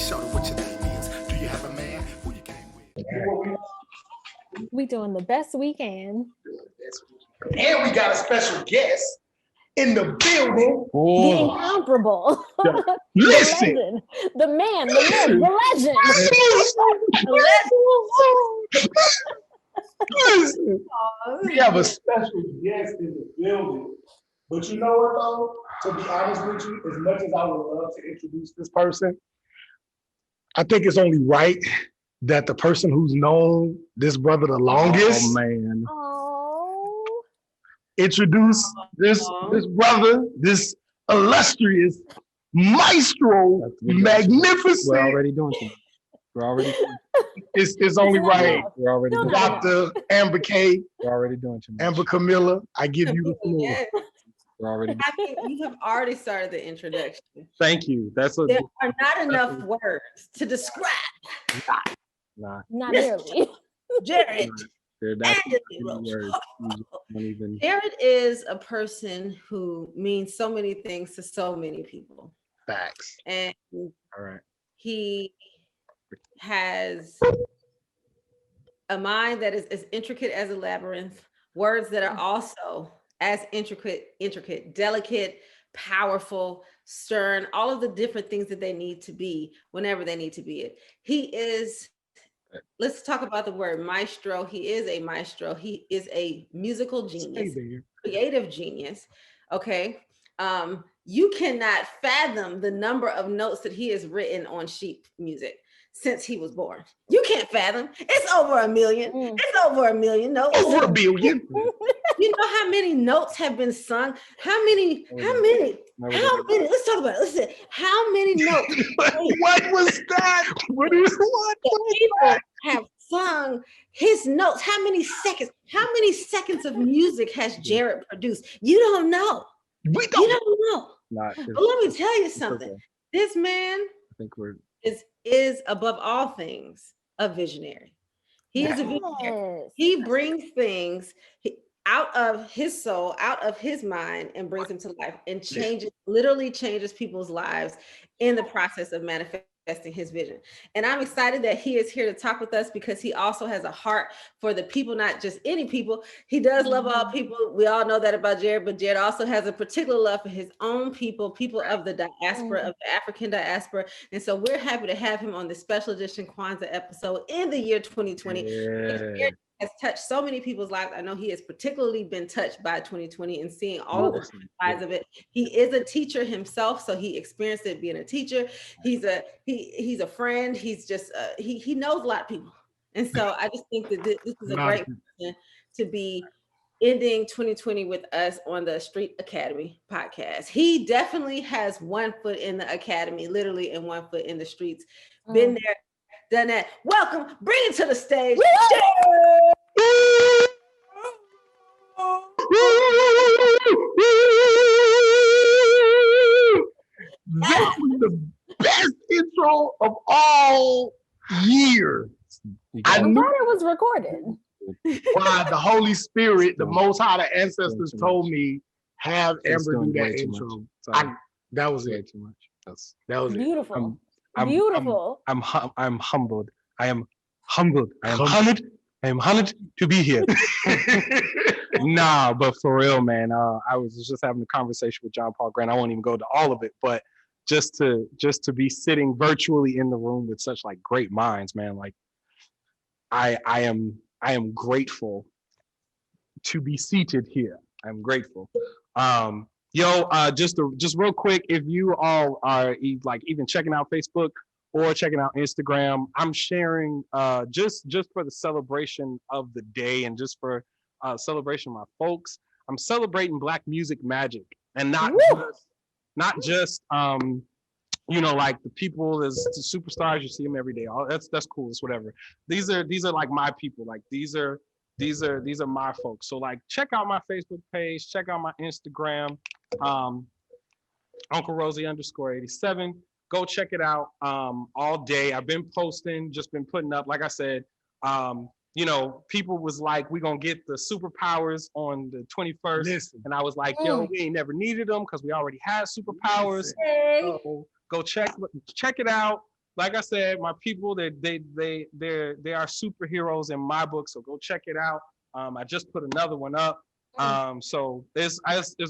shorty what your name is. Do you have a man who you came with? We doing the best we can. And we got a special guest in the building. The incomparable. Listen. The legend. The man, the myth, the legend. Listen. We have a special guest in the building. But you know what though? To be honest with you, as much as I would love to introduce this person, I think it's only right that the person who's known this brother the longest introduce this brother, this illustrious maestro, magnificent. We're already doing it. We're already doing it. It's only right. We're already doing it. Dr. Amber K. We're already doing it. Amber Camilla, I give you the floor. Yes. We're already doing I mean, you have already started the introduction. Thank you. That's what There are not enough words to describe Nah. Not nearly. Jarrett. That's Jarrett is a person who means so many things to so many people. Facts. And all right. He has a mind that is as intricate as a labyrinth, words that are also as intricate, delicate, powerful, stern, all of the different things that they need to be whenever they need to be it. He is, let's talk about the word maestro. He is a maestro. He is a musical genius, creative genius. Okay. You cannot fathom the number of notes that he has written on sheet music since he was born. You can't fathom. It's over 1 million. It's over 1 million notes. Over 1 billion. You know how many notes have been sung? How many? Let's talk about it. Listen, how many notes? What was that? What People have sung his notes. How many seconds? How many seconds of music has Jarrett produced? You don't know. We don't. You don't know. But let me tell you something. Okay. This man is above all things a visionary. He is a visionary. He brings things out of his soul, out of his mind, and brings them to life and literally changes people's lives in the process of manifesting his vision. And I'm excited that he is here to talk with us because he also has a heart for the people, not just any people. He does love all people. We all know that about Jarrett, but Jarrett also has a particular love for his own people of the diaspora, of the African diaspora. And so we're happy to have him on the special edition Kwanzaa episode in the year 2020. Yeah. Has touched so many people's lives. I know he has particularly been touched by 2020 and seeing all of the sides of it. He is a teacher himself, so he experienced it being a teacher. He's a friend. He's just he knows a lot of people, and so I just think that this is a great person to be ending 2020 with us on the Street Academy podcast. He definitely has 1 foot in the academy, literally, and 1 foot in the streets. Been there, done that. Welcome, bring it to the stage. That was the best intro of all year. I'm glad it was recorded. Wow, the Holy Spirit, the Most High, the ancestors told me, have Amber do that intro. That was it. Too much. That was beautiful. Beautiful. I'm humbled. I am humbled. I am honored. I am honored to be here. Nah, but for real, man. I was just having a conversation with John Paul Grant. I won't even go to all of it, but just to be sitting virtually in the room with such like great minds, man. Like I am grateful to be seated here. I'm grateful. Just real quick, if you all are like even checking out Facebook or checking out Instagram, I'm sharing just for the celebration of the day and just for celebration of my folks. I'm celebrating Black music magic and not just like the people as the superstars, you see them every day. That's cool. It's whatever. These are like my people. Like these are my folks. So like check out my Facebook page, check out my Instagram, Uncle Rosie _87. Go check it out all day. I've been posting, just been putting up, like I said, people was like, we're going to get the superpowers on the 21st. Listen. And I was like, yo, we ain't never needed them because we already had superpowers. So go check it out. like I said, my people, they are superheroes in my book. So go check it out. I just put another one up. So it's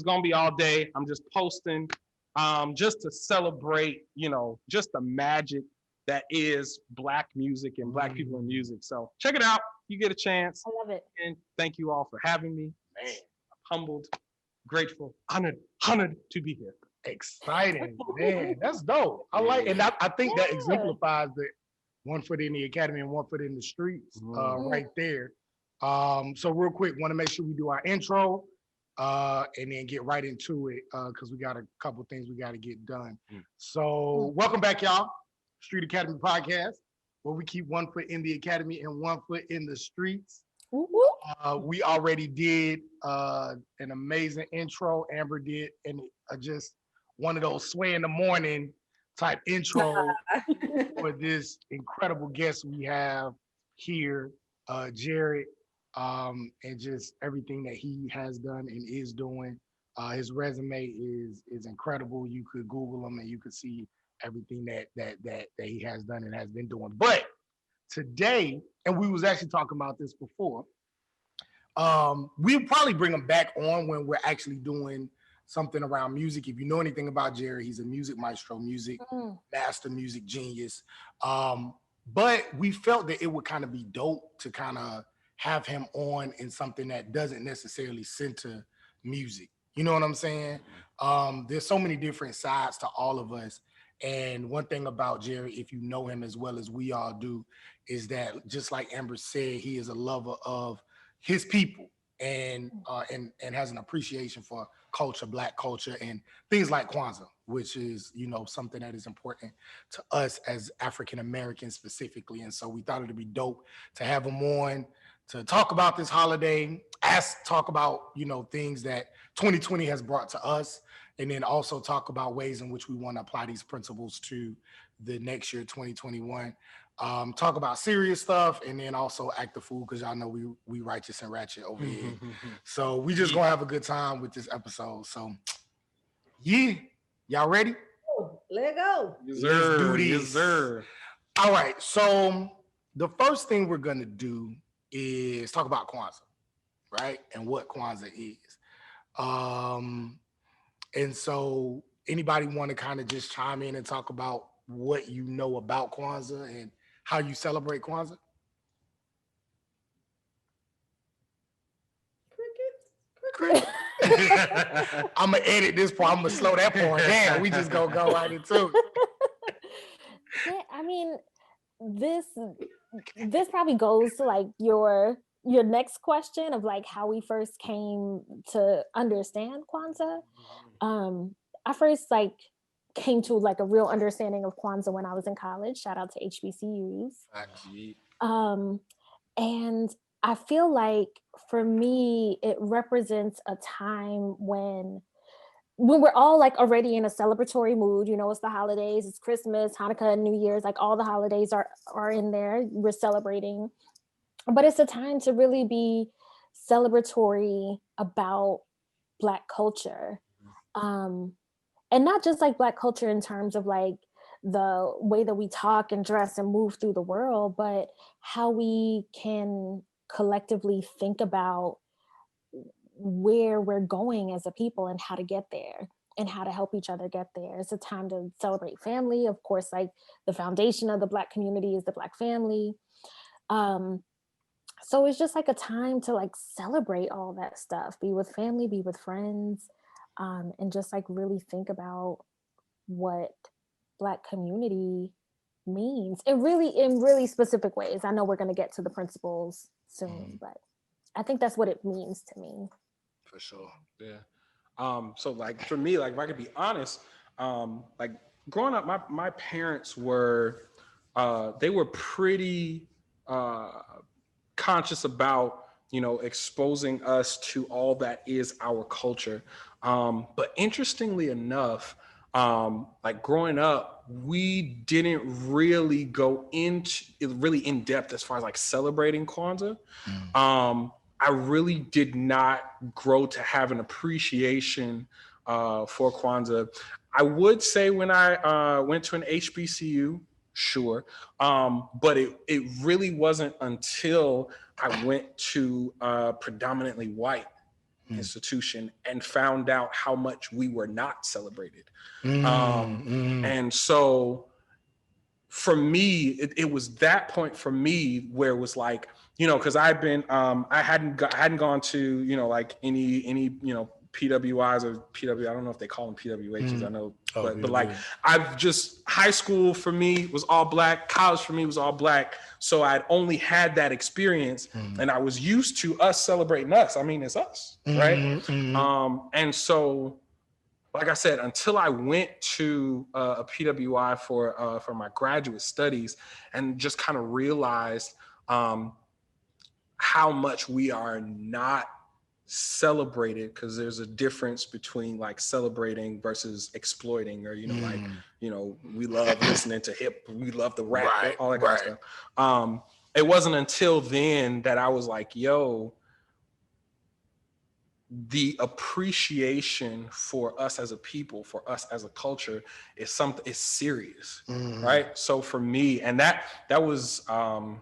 gonna be all day. I'm just posting, just to celebrate, just the magic that is Black music and Black people in music. So check it out. You get a chance. I love it. And thank you all for having me. Man, I'm humbled, grateful, honored to be here. Exciting, man. That's dope. I like, and I think that exemplifies the one foot in the academy and one foot in the streets, right there. So real quick, want to make sure we do our intro, and then get right into it, because we got a couple things we got to get done. So welcome back, y'all. Street Academy Podcast, where we keep one foot in the academy and one foot in the streets. We already did an amazing intro. Amber did, and just one of those sway in the morning type intro for this incredible guest we have here, Jarrett, and just everything that he has done and is doing. His resume is incredible. You could Google him and you could see everything that he has done and has been doing. But today, and we was actually talking about this before, we'll probably bring him back on when we're actually doing something around music. If you know anything about Jerry, he's a music maestro, music master, music genius. But we felt that it would kind of be dope to kind of have him on in something that doesn't necessarily center music. You know what I'm saying? There's so many different sides to all of us. And one thing about Jerry, if you know him as well as we all do, is that just like Amber said, he is a lover of his people and has an appreciation for culture, Black culture, and things like Kwanzaa, which is, something that is important to us as African Americans specifically. And so we thought it'd be dope to have him on to talk about this holiday, talk about, things that 2020 has brought to us, and then also talk about ways in which we want to apply these principles to the next year, 2021. Talk about serious stuff, and then also act the fool, because y'all know we righteous and ratchet over here. So we just gonna have a good time with this episode. So yeah, y'all ready? Let go. Let's do this. Yes, sir. All right, so the first thing we're gonna do is talk about Kwanzaa, right? And what Kwanzaa is. And so anybody want to kind of just chime in and talk about what you know about Kwanzaa and how you celebrate Kwanzaa? Cricket. I'm gonna edit this part. I'm gonna slow that part down. We just gonna go right into it. Yeah, I mean, this probably goes to like your next question of like how we first came to understand Kwanzaa. I first came to like a real understanding of Kwanzaa when I was in college. Shout out to HBCUs. And I feel like for me, it represents a time when we're all like already in a celebratory mood. It's the holidays, it's Christmas, Hanukkah, New Year's, like all the holidays are in there. We're celebrating. But it's a time to really be celebratory about Black culture. And not just like Black culture in terms of like the way that we talk and dress and move through the world, but how we can collectively think about where we're going as a people and how to get there and how to help each other get there. It's a time to celebrate family. Of course, like the foundation of the Black community is the Black family. So it's just like a time to like celebrate all that stuff, be with family, be with friends, and just like really think about what Black community means in really specific ways. I know we're going to get to the principles soon, but I think that's what it means to me. For sure. Yeah. So like for me, like if I could be honest, like growing up, my parents were, they were pretty conscious about, exposing us to all that is our culture. But interestingly enough, like growing up, we didn't really go into really in depth as far as like celebrating Kwanzaa. I really did not grow to have an appreciation for Kwanzaa. I would say when I went to an HBCU, Sure. But it really wasn't until I went to a predominantly white institution and found out how much we were not celebrated. And so for me, it was that point for me where it was like, you know, because I've been, I hadn't gone to, you know, like any, you know, PWIs or PW, I don't know if they call them PWHs, I know, but like I've just, high school for me was all black, college for me was all black. So I'd only had that experience and I was used to us celebrating us. I mean, it's us, right? And so, like I said, until I went to a PWI for my graduate studies and just kind of realized how much we are not celebrated, because there's a difference between like celebrating versus exploiting, or, you know, like, you know, we love listening to hip, we love the rap, all that kind of stuff. It wasn't until then that I was like, yo, the appreciation for us as a people, for us as a culture is something, it's serious, right? So for me, and that was, I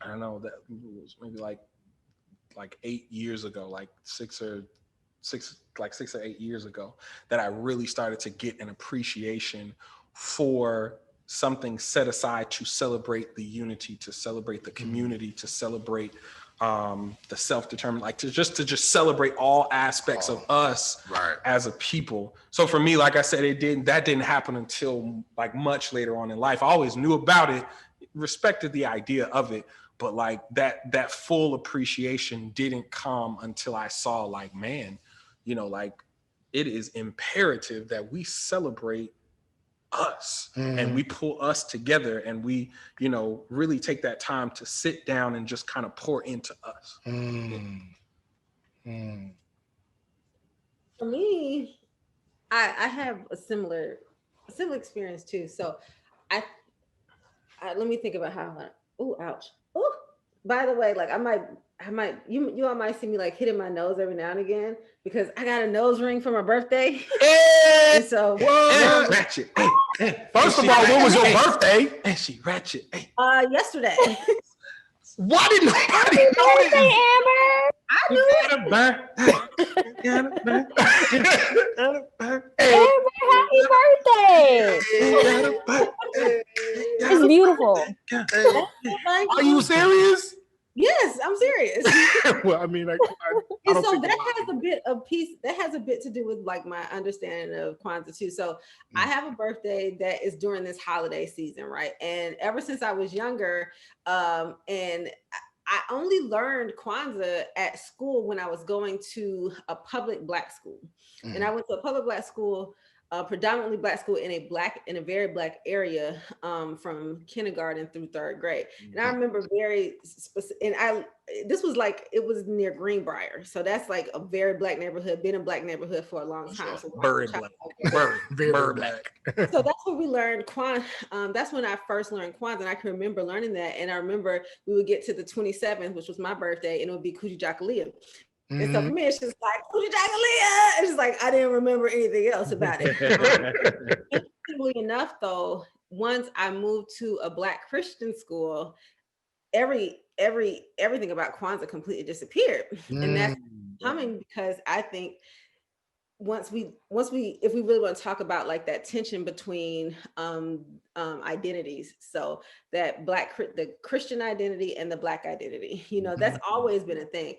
don't know, that was maybe like 8 years ago, like 6 or 8 years ago, that I really started to get an appreciation for something set aside to celebrate the unity, to celebrate the community, to celebrate the self-determined, like to just celebrate all aspects of us as a people. So for me, like I said, that didn't happen until like much later on in life. I always knew about it, respected the idea of it, but like that full appreciation didn't come until I saw, like, man, you know, like it is imperative that we celebrate us and we pull us together and we, you know, really take that time to sit down and just kind of pour into us. For me, I have a similar experience too. So I let me think about how. Oh, ouch. Oh, by the way, like I might you all might see me like hitting my nose every now and again because I got a nose ring for my birthday. And so ratchet. First of all, when was your birthday? And she ratchet. Yesterday. Why did nobody know Birthday, Amber. I knew it. Amber, happy birthday. It's beautiful. Are you serious? Yes, I'm serious. Well, I mean, I and don't so think that has a bit to do with like my understanding of Kwanzaa too. So I have a birthday that is during this holiday season, right? And ever since I was younger, and I only learned Kwanzaa at school when I was going to a public Black school. And I went to a public Black school, predominantly Black school in a very Black area, from kindergarten through 3rd grade. And I remember very specific, and this was like, it was near Greenbrier. So that's like a very Black neighborhood, been a Black neighborhood for a long time. So very Black. So that's what we learned Kwanzaa. That's when I first learned Kwanzaa, and I can remember learning that. And I remember we would get to the 27th, which was my birthday, and it would be Kujichagulia. And so for me, it's just like, Kujichagulia. It's just like, I didn't remember anything else about it. Interestingly enough, though, once I moved to a Black Christian school, everything about Kwanzaa completely disappeared. And that's coming because I think if we really want to talk about like that tension between identities, so that the Christian identity and the Black identity, you know, that's always been a thing.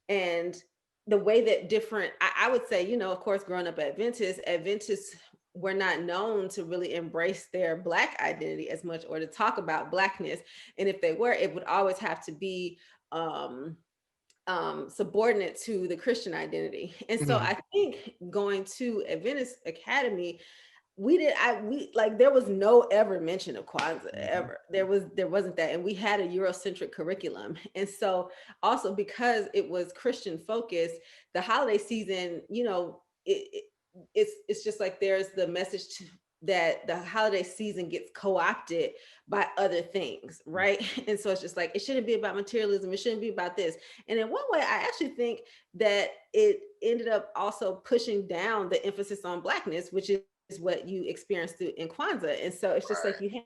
And the way that different, I would say, you know, of course, growing up Adventists were not known to really embrace their Black identity as much or to talk about Blackness. And if they were, it would always have to be subordinate to the Christian identity. And so I think going to Adventist Academy, there was no ever mention of Kwanzaa ever. There wasn't that. And we had a Eurocentric curriculum. And so also because it was Christian focused, the holiday season, you know, it's just like there's the message that the holiday season gets co-opted by other things, right? And so it's just like, it shouldn't be about materialism, it shouldn't be about this. And in one way, I actually think that it ended up also pushing down the emphasis on Blackness, which is what you experienced in Kwanzaa. And so it's just like you have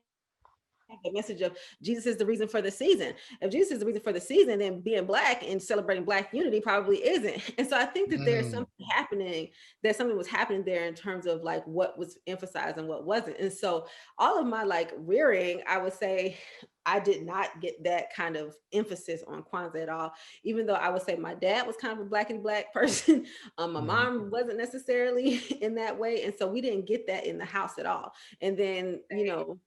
the message of Jesus is the reason for the season. If Jesus is the reason for the season, then being Black and celebrating Black unity probably isn't. And so I think that there's something happening, that something was happening there in terms of like what was emphasized and what wasn't. And so all of my like rearing, I would say I did not get that kind of emphasis on Kwanzaa at all, even though I would say my dad was kind of a Black person. My mom wasn't necessarily in that way. And so we didn't get that in the house at all. And then, you know,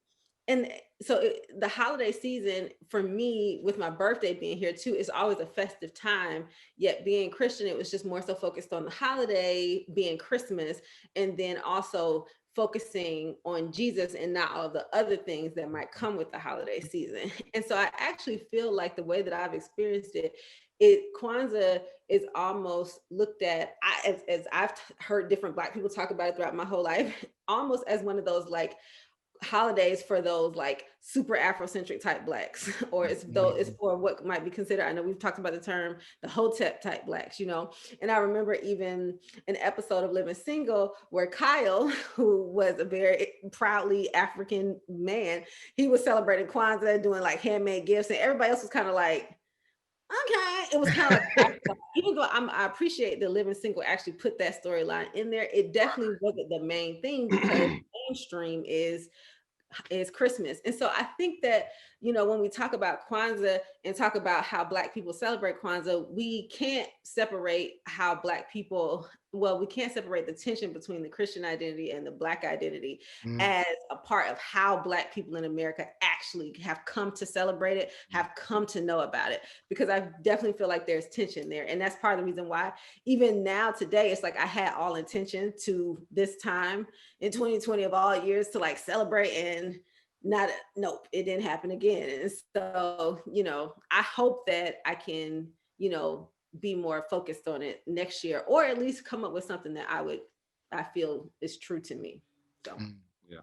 and so the holiday season for me, with my birthday being here too, is always a festive time. Yet being Christian, it was just more so focused on the holiday being Christmas, and then also focusing on Jesus and not all the other things that might come with the holiday season. And so I actually feel like the way that I've experienced it, Kwanzaa is almost looked at, as I've heard different Black people talk about it throughout my whole life, almost as one of those like holidays for those like super Afrocentric type Blacks, or it's for what might be considered, I know we've talked about the term, the Hotep type Blacks, you know. And I remember even an episode of Living Single where Kyle, who was a very proudly African man, he was celebrating Kwanzaa, doing like handmade gifts, and everybody else was kind of like, okay. It was kind of like, even though I appreciate the Living Single actually put that storyline in there, it definitely wasn't the main thing, because mainstream is Christmas. And so I think that, you know, when we talk about Kwanzaa and talk about how Black people celebrate Kwanzaa, we can't separate how Black people, well, we can't separate the tension between the Christian identity and the Black identity as a part of how Black people in America actually have come to celebrate it, have come to know about it, because I definitely feel like there's tension there. And that's part of the reason why even now today, it's like I had all intention to this time in 2020 of all years to like celebrate, and nope, it didn't happen again. And so, you know, I hope that I can, you know, be more focused on it next year, or at least come up with something that I feel is true to me. So yeah.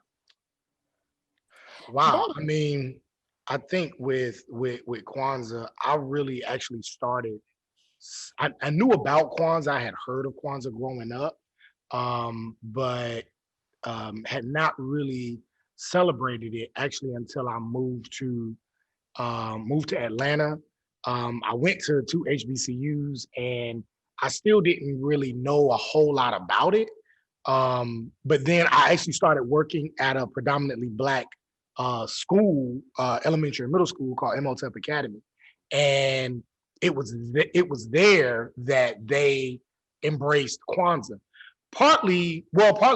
Wow. I mean, I think with Kwanzaa, I really actually started, I knew about Kwanzaa, I had heard of Kwanzaa growing up, but had not really celebrated it actually until I moved to Atlanta. I went to 2 HBCUs, and I still didn't really know a whole lot about it. But then I actually started working at a predominantly Black school, elementary and middle school, called Imhotep Academy, and it was there that they embraced Kwanzaa. Partly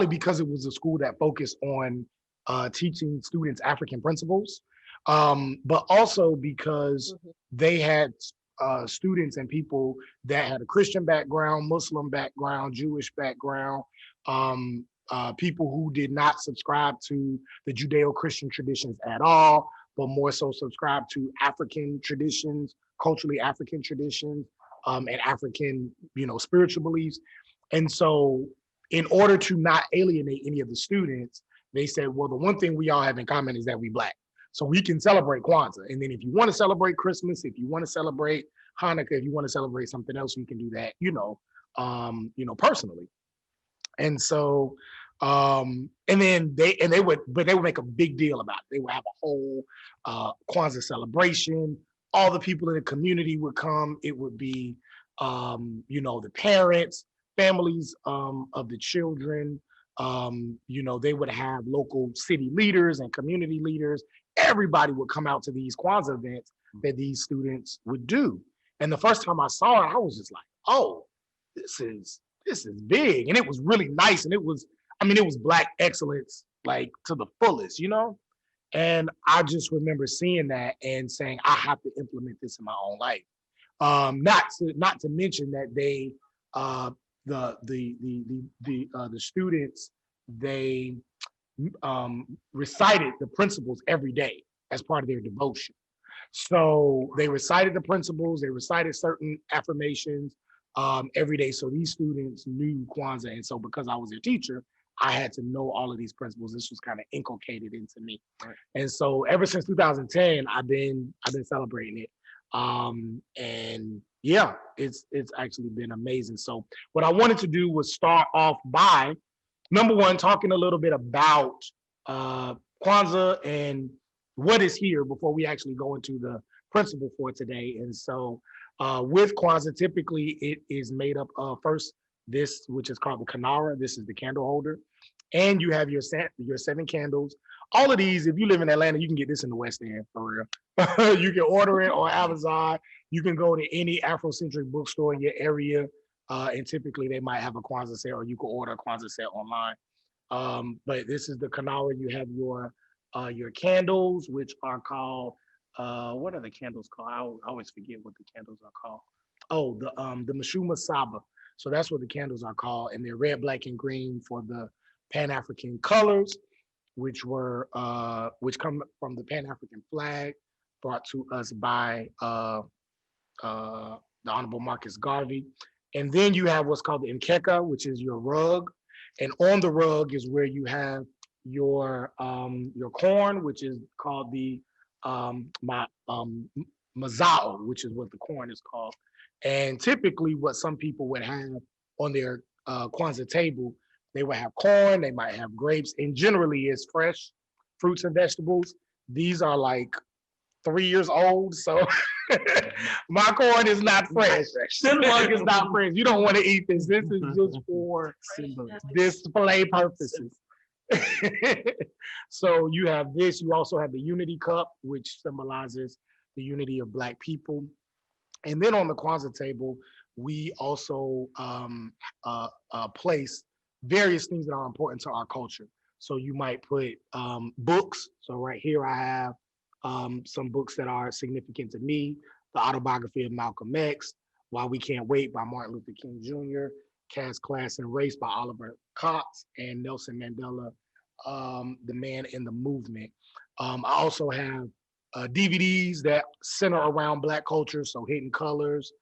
because it was a school that focused on teaching students African principles, but also because they had students and people that had a Christian background, Muslim background, Jewish background, people who did not subscribe to the Judeo-Christian traditions at all, but more so subscribe to African traditions, culturally African traditions, and African, you know, spiritual beliefs. And so in order to not alienate any of the students, they said, well, the one thing we all have in common is that we Black. So we can celebrate Kwanzaa. And then if you want to celebrate Christmas, if you want to celebrate Hanukkah, if you want to celebrate something else, you can do that, personally. And so, and then they would make a big deal about it. They would have a whole Kwanzaa celebration. All the people in the community would come. It would be, the parents, families of the children. They would have local city leaders and community leaders. Everybody would come out to these Kwanzaa events that these students would do. And the first time I saw it, I was just like, oh, this is big. And it was really nice. And it was Black excellence, like to the fullest, you know? And I just remember seeing that and saying, I have to implement this in my own life. Not to mention that they, the students, they recited the principles every day as part of their devotion. So they recited the principles, they recited certain affirmations every day. So these students knew Kwanzaa. And so because I was their teacher, I had to know all of these principles. This was kind of inculcated into me. Right. And so ever since 2010, I've been celebrating it. And yeah, it's actually been amazing. So what I wanted to do was start off by number one, talking a little bit about Kwanzaa and what is here before we actually go into the principle for today. And so with Kwanzaa, typically it is made up of first this, which is called the Kanara. This is the candle holder. And you have your 7 candles. All of these, if you live in Atlanta, you can get this in the West End for real. You can order it on Amazon. You can go to any Afrocentric bookstore in your area. And typically they might have a Kwanzaa set, or you can order a Kwanzaa set online. But this is the Kanara. You have your candles, which are called, what are the candles called? I always forget what the candles are called. Oh, the Mashuma Saba. So that's what the candles are called. And they're red, black, and green for the Pan-African colors, which come from the Pan-African flag, brought to us by the Honorable Marcus Garvey. And then you have what's called the Nkeka, which is your rug. And on the rug is where you have your corn, which is called the mazao, which is what the corn is called. And typically what some people would have on their Kwanzaa table, they would have corn, they might have grapes, and generally it's fresh fruits and vegetables. These are like 3 years old, so my corn is not fresh. This mug is not fresh. You don't want to eat this. This is just for display purposes. So you have this. You also have the unity cup, which symbolizes the unity of Black people. And then on the Kwanzaa table, we also place various things that are important to our culture. So you might put books. So right here I have some books that are significant to me: the autobiography of Malcolm X, Why We Can't Wait by Martin Luther King Jr., Caste, Class, and Race by Oliver Cox, and Nelson Mandela, The Man in the Movement. I also have DVDs that center around Black culture. So Hidden Colors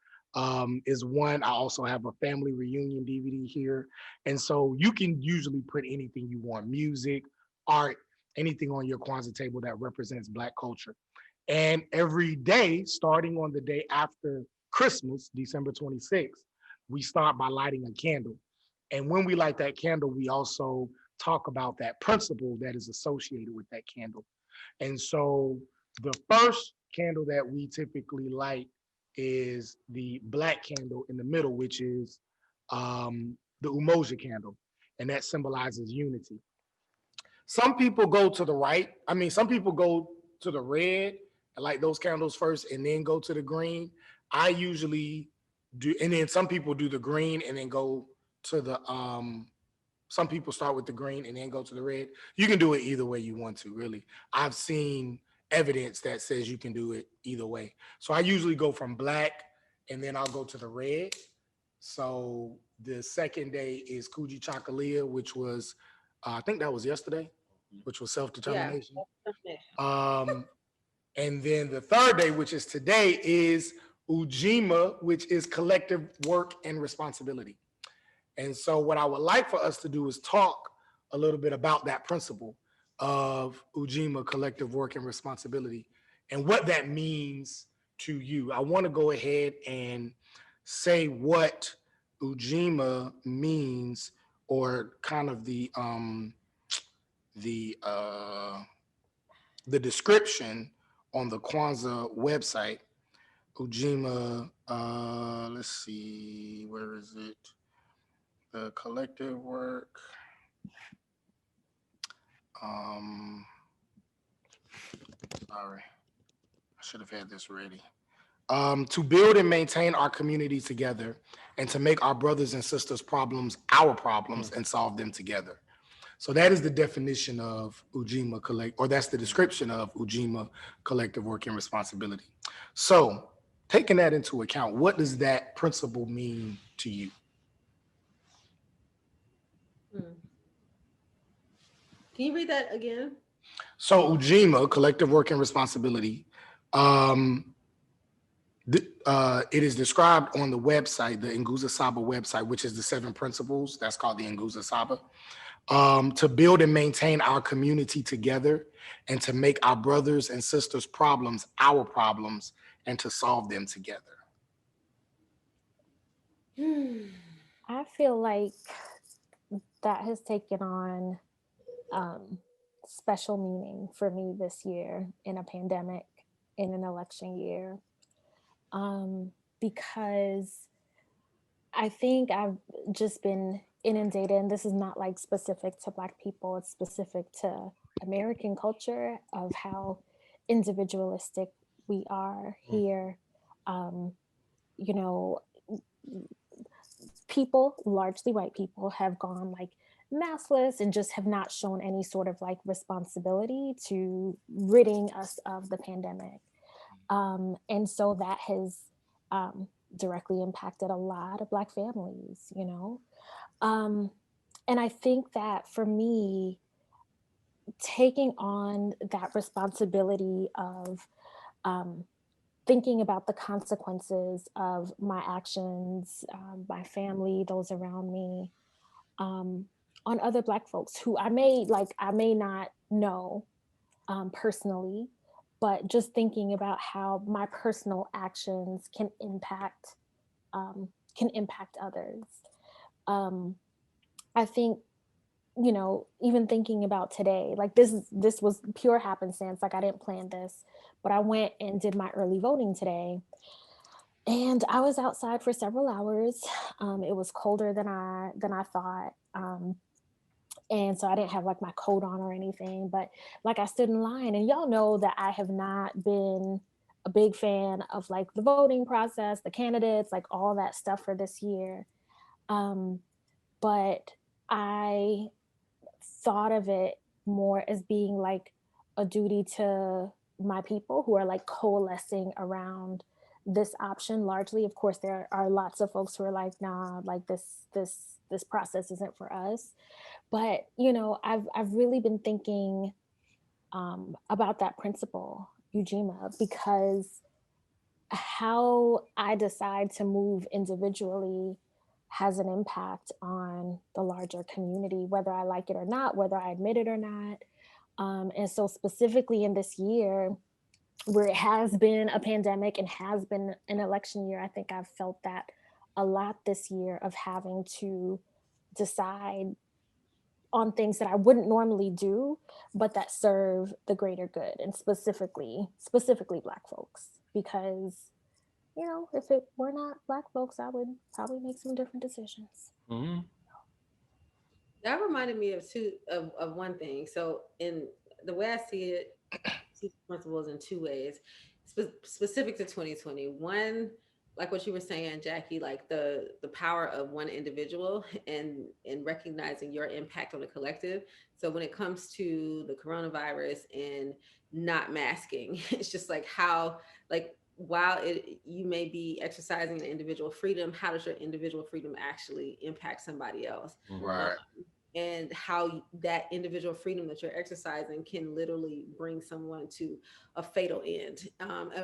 is one. I also have a family reunion DVD here. And so you can usually put anything you want: music, art, anything on your Kwanzaa table that represents Black culture. And every day, starting on the day after Christmas, December 26th, we start by lighting a candle. And when we light that candle, we also talk about that principle that is associated with that candle. And so the first candle that we typically light is the Black candle in the middle, which is the Umoja candle, and that symbolizes unity. Some people go to the right. I mean, some people go to the red and light those candles first and then go to the green. I usually do, and then some people do the green and then go to the, some people start with the green and then go to the red. You can do it either way you want to, really. I've seen evidence that says you can do it either way. So I usually go from Black and then I'll go to the red. So the second day is Kuji Chakalia, which was, I think that was yesterday, which was self-determination. Yeah. And then the third day, which is today, is Ujima, which is collective work and responsibility. And so what I would like for us to do is talk a little bit about that principle of Ujima, collective work and responsibility, and what that means to you. I want to go ahead and say what Ujima means, or kind of the description on the Kwanzaa website. Ujima, let's see, where is it? The collective work. Sorry, I should have had this ready. To build and maintain our community together, and to make our brothers and sisters' problems our problems and solve them together. So that is the definition of Ujima or that's the description of Ujima, collective work and responsibility. So taking that into account, what does that principle mean to you? Can you read that again? So Ujima, collective work and responsibility, it is described on the website, the Nguza Saba website, which is the 7 principles. That's called the Nguza Saba. To build and maintain our community together, and to make our brothers and sisters' problems our problems, and to solve them together. I feel like that has taken on special meaning for me this year in a pandemic, in an election year, because I think I've just been inundated, and this is not like specific to Black people, it's specific to American culture of how individualistic we are here. You know, people, largely white people, have gone like maskless and just have not shown any sort of like responsibility to ridding us of the pandemic. And so that has directly impacted a lot of Black families, you know? And I think that for me, taking on that responsibility of thinking about the consequences of my actions, my family, those around me, on other Black folks who I may not know personally, but just thinking about how my personal actions can impact others. I think, you know, even thinking about today, like this was pure happenstance. Like I didn't plan this, but I went and did my early voting today. And I was outside for several hours. It was colder than I thought. And so I didn't have like my coat on or anything, but like I stood in line, and y'all know that I have not been a big fan of like the voting process, the candidates, like all that stuff for this year. But I thought of it more as being like a duty to my people who are like coalescing around this option largely. Of course, there are lots of folks who are like, nah, like this process isn't for us. But, you know, I've really been thinking about that principle, Ujima, because how I decide to move individually has an impact on the larger community, whether I like it or not, whether I admit it or not. And so specifically in this year, where it has been a pandemic and has been an election year, I think I've felt that a lot this year of having to decide on things that I wouldn't normally do, but that serve the greater good, and specifically Black folks. Because, you know, if it were not Black folks, I would probably make some different decisions. Mm-hmm. That reminded me of one thing. So in the way I see it, two principles in two ways, specific to 2020. One, like what you were saying, Jackie, like the power of one individual and recognizing your impact on the collective. So when it comes to the coronavirus and not masking, it's just like how, like, while you may be exercising an individual freedom, how does your individual freedom actually impact somebody else? Right. And how that individual freedom that you're exercising can literally bring someone to a fatal end,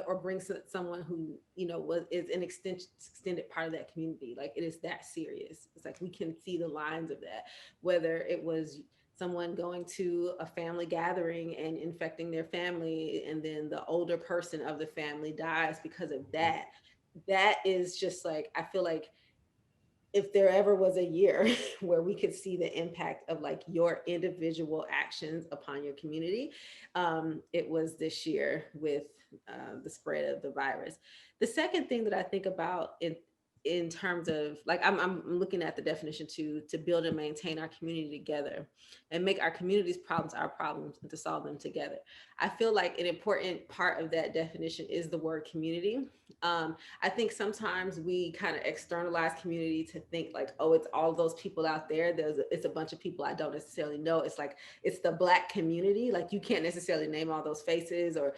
or bring someone who, you know, is an extended part of that community. Like, it is that serious. It's like we can see the lines of that, whether it was someone going to a family gathering and infecting their family, and then the older person of the family dies because of that. That is just like, I feel like if there ever was a year where we could see the impact of like your individual actions upon your community, it was this year with the spread of the virus. The second thing that I think about in terms of like, I'm looking at the definition to build and maintain our community together and make our community's problems our problems and to solve them together. I feel like an important part of that definition is the word community. I think sometimes we kind of externalize community to think like, oh, it's all those people out there. It's a bunch of people I don't necessarily know. It's like, it's the Black community. Like, you can't necessarily name all those faces, or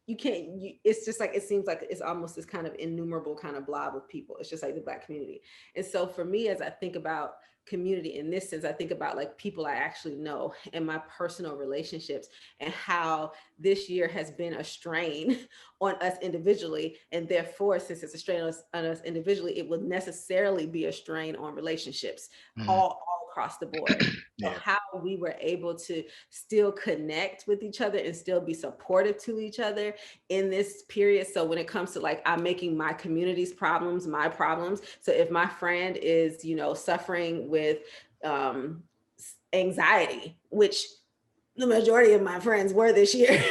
you can't, it's just like, it seems like it's almost this kind of innumerable kind of blob of people. It's just like the Black community. And so for me, as I think about community in this sense, I think about like people I actually know and my personal relationships, and how this year has been a strain on us individually. And therefore, since it's a strain on us individually, it will necessarily be a strain on relationships all across the board. So how we were able to still connect with each other and still be supportive to each other in this period. So when it comes to like, I'm making my community's problems my problems. So if my friend is, you know, suffering with anxiety, which the majority of my friends were this year,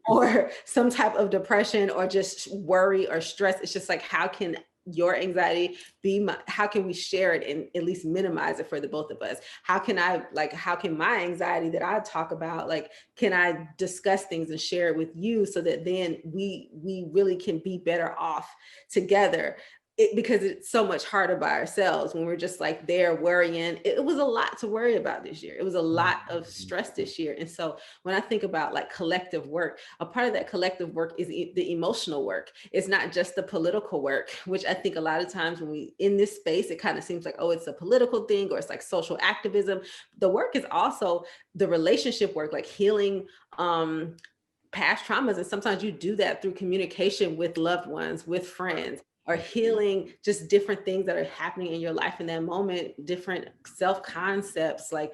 or some type of depression or just worry or stress, it's just like, how can your anxiety be how can we share it and at least minimize it for the both of us? How can my anxiety that I talk about, like, can I discuss things and share it with you so that then we really can be better off together? Because it's so much harder by ourselves when we're just like there worrying. It was a lot to worry about this year. It was a lot of stress this year. And so when I think about like collective work, a part of that collective work is the emotional work. It's not just the political work, which I think a lot of times when we in this space, it kind of seems like, oh, it's a political thing or it's like social activism. The work is also the relationship work, like healing past traumas. And sometimes you do that through communication with loved ones, with friends, or healing just different things that are happening in your life in that moment, different self-concepts, like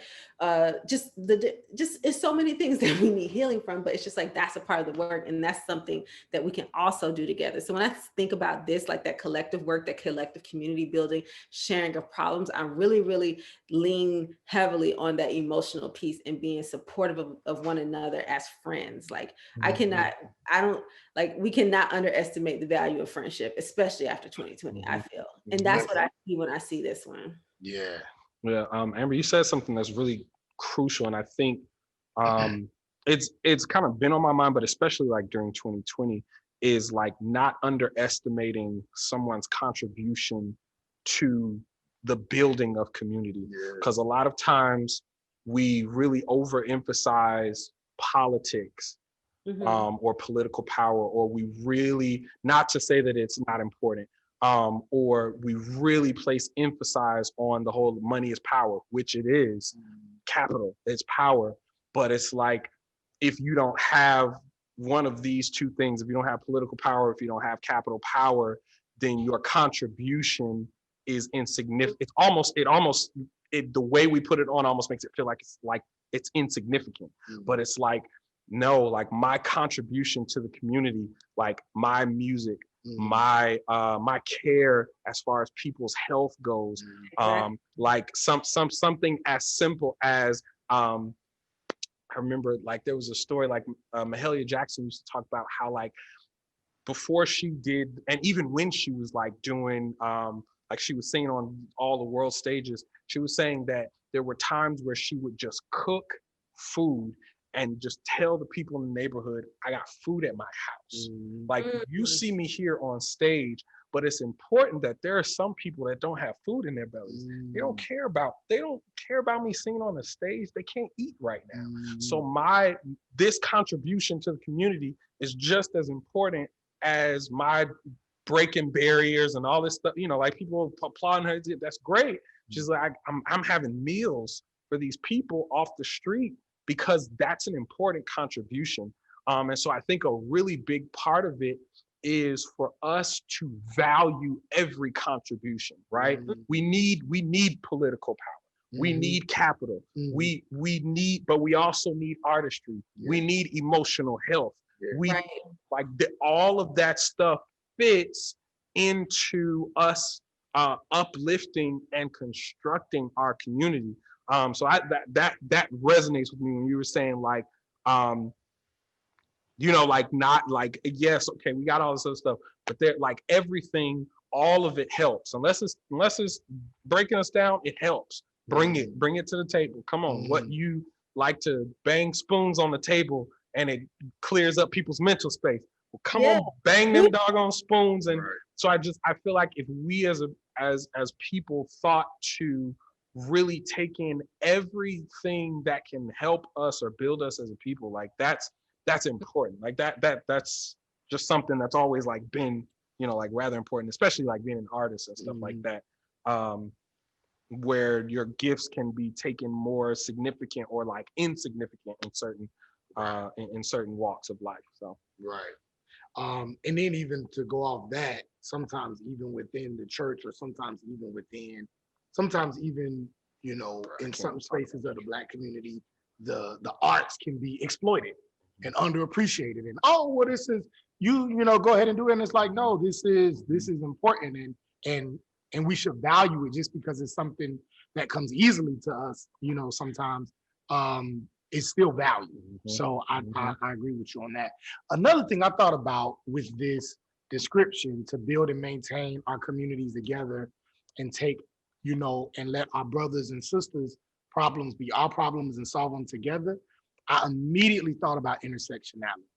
just it's so many things that we need healing from, but it's just like, that's a part of the work. And that's something that we can also do together. So when I think about this, like that collective work, that collective community building, sharing of problems, I really, really lean heavily on that emotional piece and being supportive of one another as friends. Like we cannot underestimate the value of friendship, especially after 2020, I feel. And that's what I see when I see this one. Yeah. Amber, you said something that's really crucial. And I think it's kind of been on my mind, but especially like during 2020, is like not underestimating someone's contribution to the building of community. Because a lot of times we really overemphasize politics or political power, or we really, not to say that it's not important, or we really place emphasis on the whole money is power, which it is. Capital is power. But it's like, if you don't have one of these two things, if you don't have political power, if you don't have capital power, then your contribution is insignificant. The way we put it on almost makes it feel like it's insignificant. But it's like, no, like my contribution to the community, like my music, my care as far as people's health goes, like something as simple as I remember, like, there was a story, like Mahalia Jackson used to talk about how, like, before she did, and even when she was like doing like she was singing on all the world stages, she was saying that there were times where she would just cook food and just tell the people in the neighborhood, I got food at my house. Like, you see me here on stage, but it's important that there are some people that don't have food in their bellies. They don't care about me singing on the stage. They can't eat right now. So this contribution to the community is just as important as my breaking barriers and all this stuff. You know, like, people applauding her. That's great. She's like, I'm having meals for these people off the street, because that's an important contribution. And so I think a really big part of it is for us to value every contribution, right? We need political power. We need capital. We need, but we also need artistry. We need emotional health. All of that stuff fits into us uplifting and constructing our community. So that resonates with me when you were saying, like, you know, like, not like, yes, okay, we got all this other stuff, but they're like, everything, all of it helps. Unless it's breaking us down, it helps. Bring it to the table. Come on, what you like to bang spoons on the table and it clears up people's mental space. Well, come on, bang them doggone spoons. And so I feel like if we as people thought to really take in everything that can help us or build us as a people, like, that's important. Like, that's just something that's always like been, you know, like, rather important, especially like being an artist and stuff like that, where your gifts can be taken more significant or like insignificant in certain walks of life. So and then even to go off that, sometimes even within the church, or sometimes even you know, in certain spaces of the Black community, the arts can be exploited and underappreciated. And this is you know, go ahead and do it. And it's like, no, this is important, and we should value it just because it's something that comes easily to us. You know, sometimes it's still valued. So I agree with you on that. Another thing I thought about with this description, to build and maintain our communities together and take, you know, and let our brothers and sisters problems be our problems and solve them together, I immediately thought about intersectionality.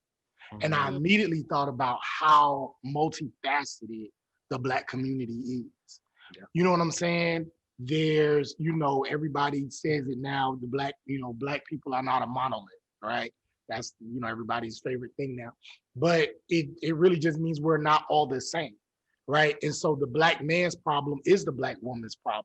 And I immediately thought about how multifaceted the Black community is. Yeah. You know what I'm saying? There's, you know, everybody says it now, Black people are not a monolith, right? That's, you know, everybody's favorite thing now. But it really just means we're not all the same, right? And so the Black man's problem is the Black woman's problem.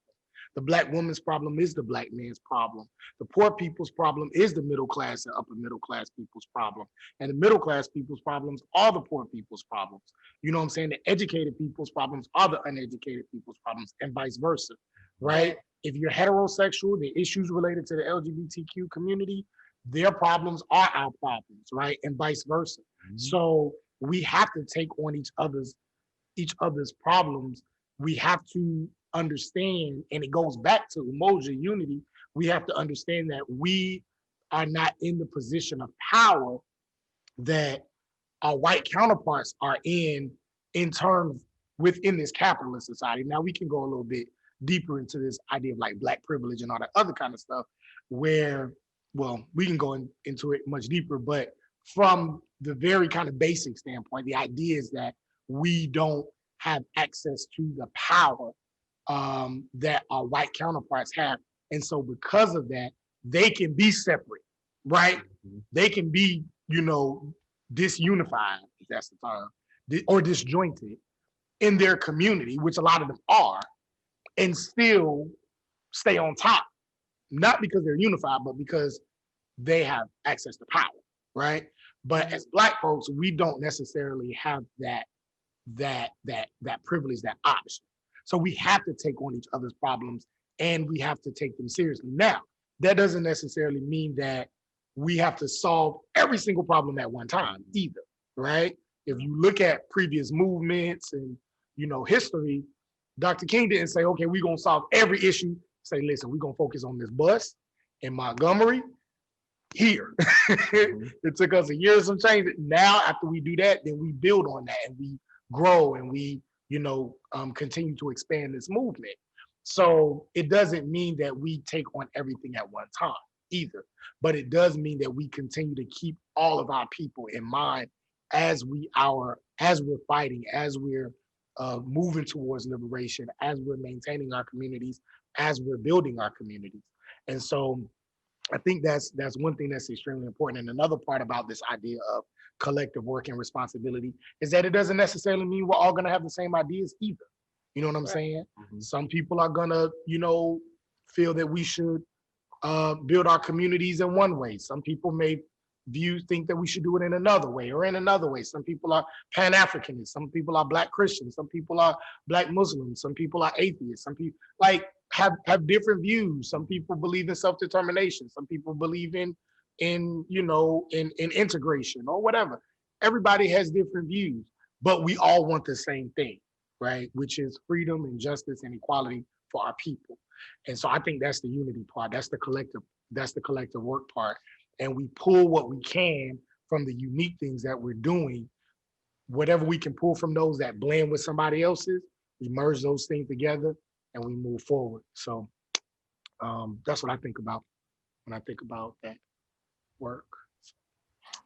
The Black woman's problem is the Black man's problem. The poor people's problem is the middle class and upper middle class people's problem. And the middle class people's problems are the poor people's problems. You know what I'm saying? The educated people's problems are the uneducated people's problems, and vice versa, right? If you're heterosexual, the issues related to the LGBTQ community, their problems are our problems, right? And vice versa. So we have to take on each other's problems. We have to understand, and it goes back to Umoja unity, we have to understand that we are not in the position of power that our white counterparts are in terms within this capitalist society. Now we can go a little bit deeper into this idea of like Black privilege and all that other kind of stuff, where, well, we can go into it much deeper, but from the very kind of basic standpoint, the idea is that we don't have access to the power that our white counterparts have. And so because of that, they can be separate, right? They can be, you know, disunified, if that's the term, or disjointed in their community, which a lot of them are, and still stay on top, not because they're unified, but because they have access to power, right? But as Black folks, we don't necessarily have that privilege, that option. So we have to take on each other's problems, and we have to take them seriously. Now, that doesn't necessarily mean that we have to solve every single problem at one time either, right? If you look at previous movements and, you know, history, Dr. King didn't say, okay, we're gonna solve every issue. Say, listen, we're gonna focus on this bus in Montgomery here. It took us a year or some change. Now, after we do that, then we build on that and we grow and we, you know, continue to expand this movement. So it doesn't mean that we take on everything at one time either, but it does mean that we continue to keep all of our people in mind as we're fighting, as we're moving towards liberation, as we're maintaining our communities, as we're building our communities. And so I think that's one thing that's extremely important. And another part about this idea of collective work and responsibility is that it doesn't necessarily mean we're all going to have the same ideas either. You know what I'm saying? Some people are going to, you know, feel that we should build our communities in one way. Some people may think that we should do it in another way or in another way. Some people are Pan-Africanists. Some people are Black Christians. Some people are Black Muslims. Some people are atheists. Some people have different views. Some people believe in self-determination. Some people believe in integration or whatever. Everybody has different views, but we all want the same thing, right? Which is freedom and justice and equality for our people. And so I think that's the unity part. That's the collective work part. And we pull what we can from the unique things that we're doing. Whatever we can pull from those that blend with somebody else's, we merge those things together and we move forward. So that's what I think about when I think about that work.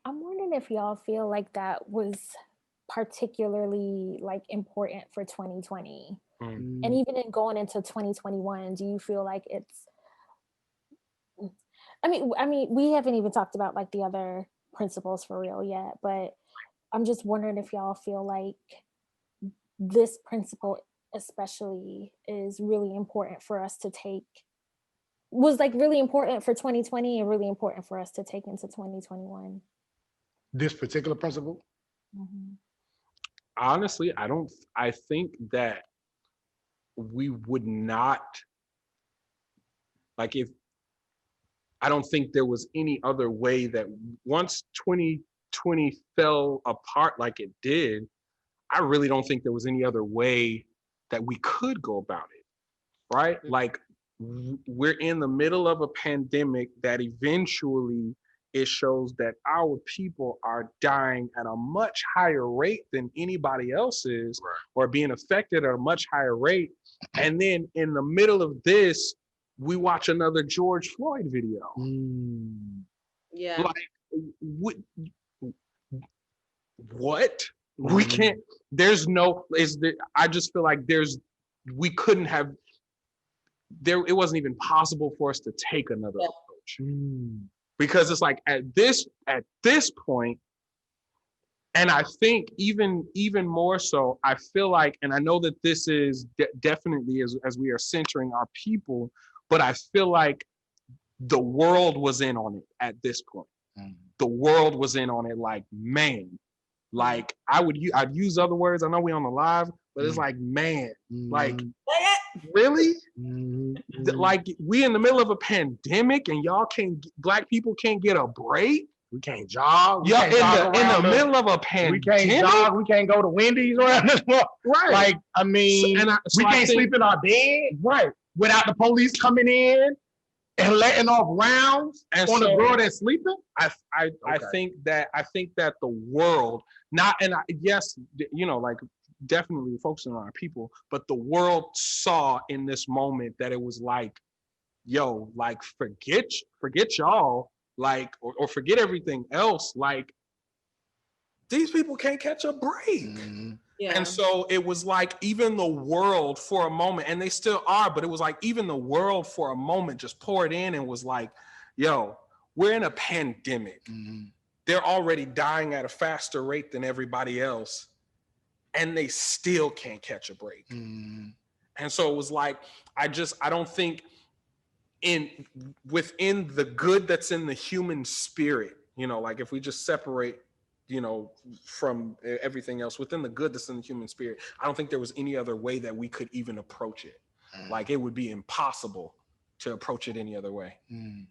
I'm wondering if y'all feel like that was particularly like important for 2020. And even in going into 2021, do you feel like it's, I mean, we haven't even talked about like the other principles for real yet, but I'm just wondering if y'all feel like this principle especially is really important for us to take, was like really important for 2020 and really important for us to take into 2021. This particular principle? Honestly, I think that we would not like if I don't think there was any other way that once 2020 fell apart like it did, I really don't think there was any other way that we could go about it, right? Like we're in the middle of a pandemic that eventually it shows that our people are dying at a much higher rate than anybody else is, or being affected at a much higher rate. And then in the middle of this, we watch another George Floyd video. Yeah. Like, what? We can't, there's no, I just feel like we couldn't have, it wasn't even possible for us to take another approach. Because it's like at this point, and I think even more so, I feel like, and I know that this is definitely as we are centering our people, but I feel like the world was in on it at this point. The world was in on it, like, man, like I'd use other words. I know we on the live, but it's like, man, like, really? Like we in the middle of a pandemic and y'all black people can't get a break. We can't jog. Yeah, in the middle of a pandemic. We can't jog. We can't go to Wendy's around this month. Right. Like, I mean, we can't sleep in our bed. Right. Without the police coming in and letting off rounds on the girl that's sleeping. I think that the world, yes, you know, like definitely focusing on our people, but the world saw in this moment that it was like, yo, like forget y'all, like, or forget everything else. Like these people can't catch a break. Yeah. And so it was like even the world for a moment, and they still are, but it was like even the world for a moment just poured in and was like, yo, we're in a pandemic. They're already dying at a faster rate than everybody else, and they still can't catch a break. And so it was like, I don't think within the good that's in the human spirit, you know, like if we just separate, you know, from everything else, within the good that's in the human spirit, I don't think there was any other way that we could even approach it. Like it would be impossible to approach it any other way. And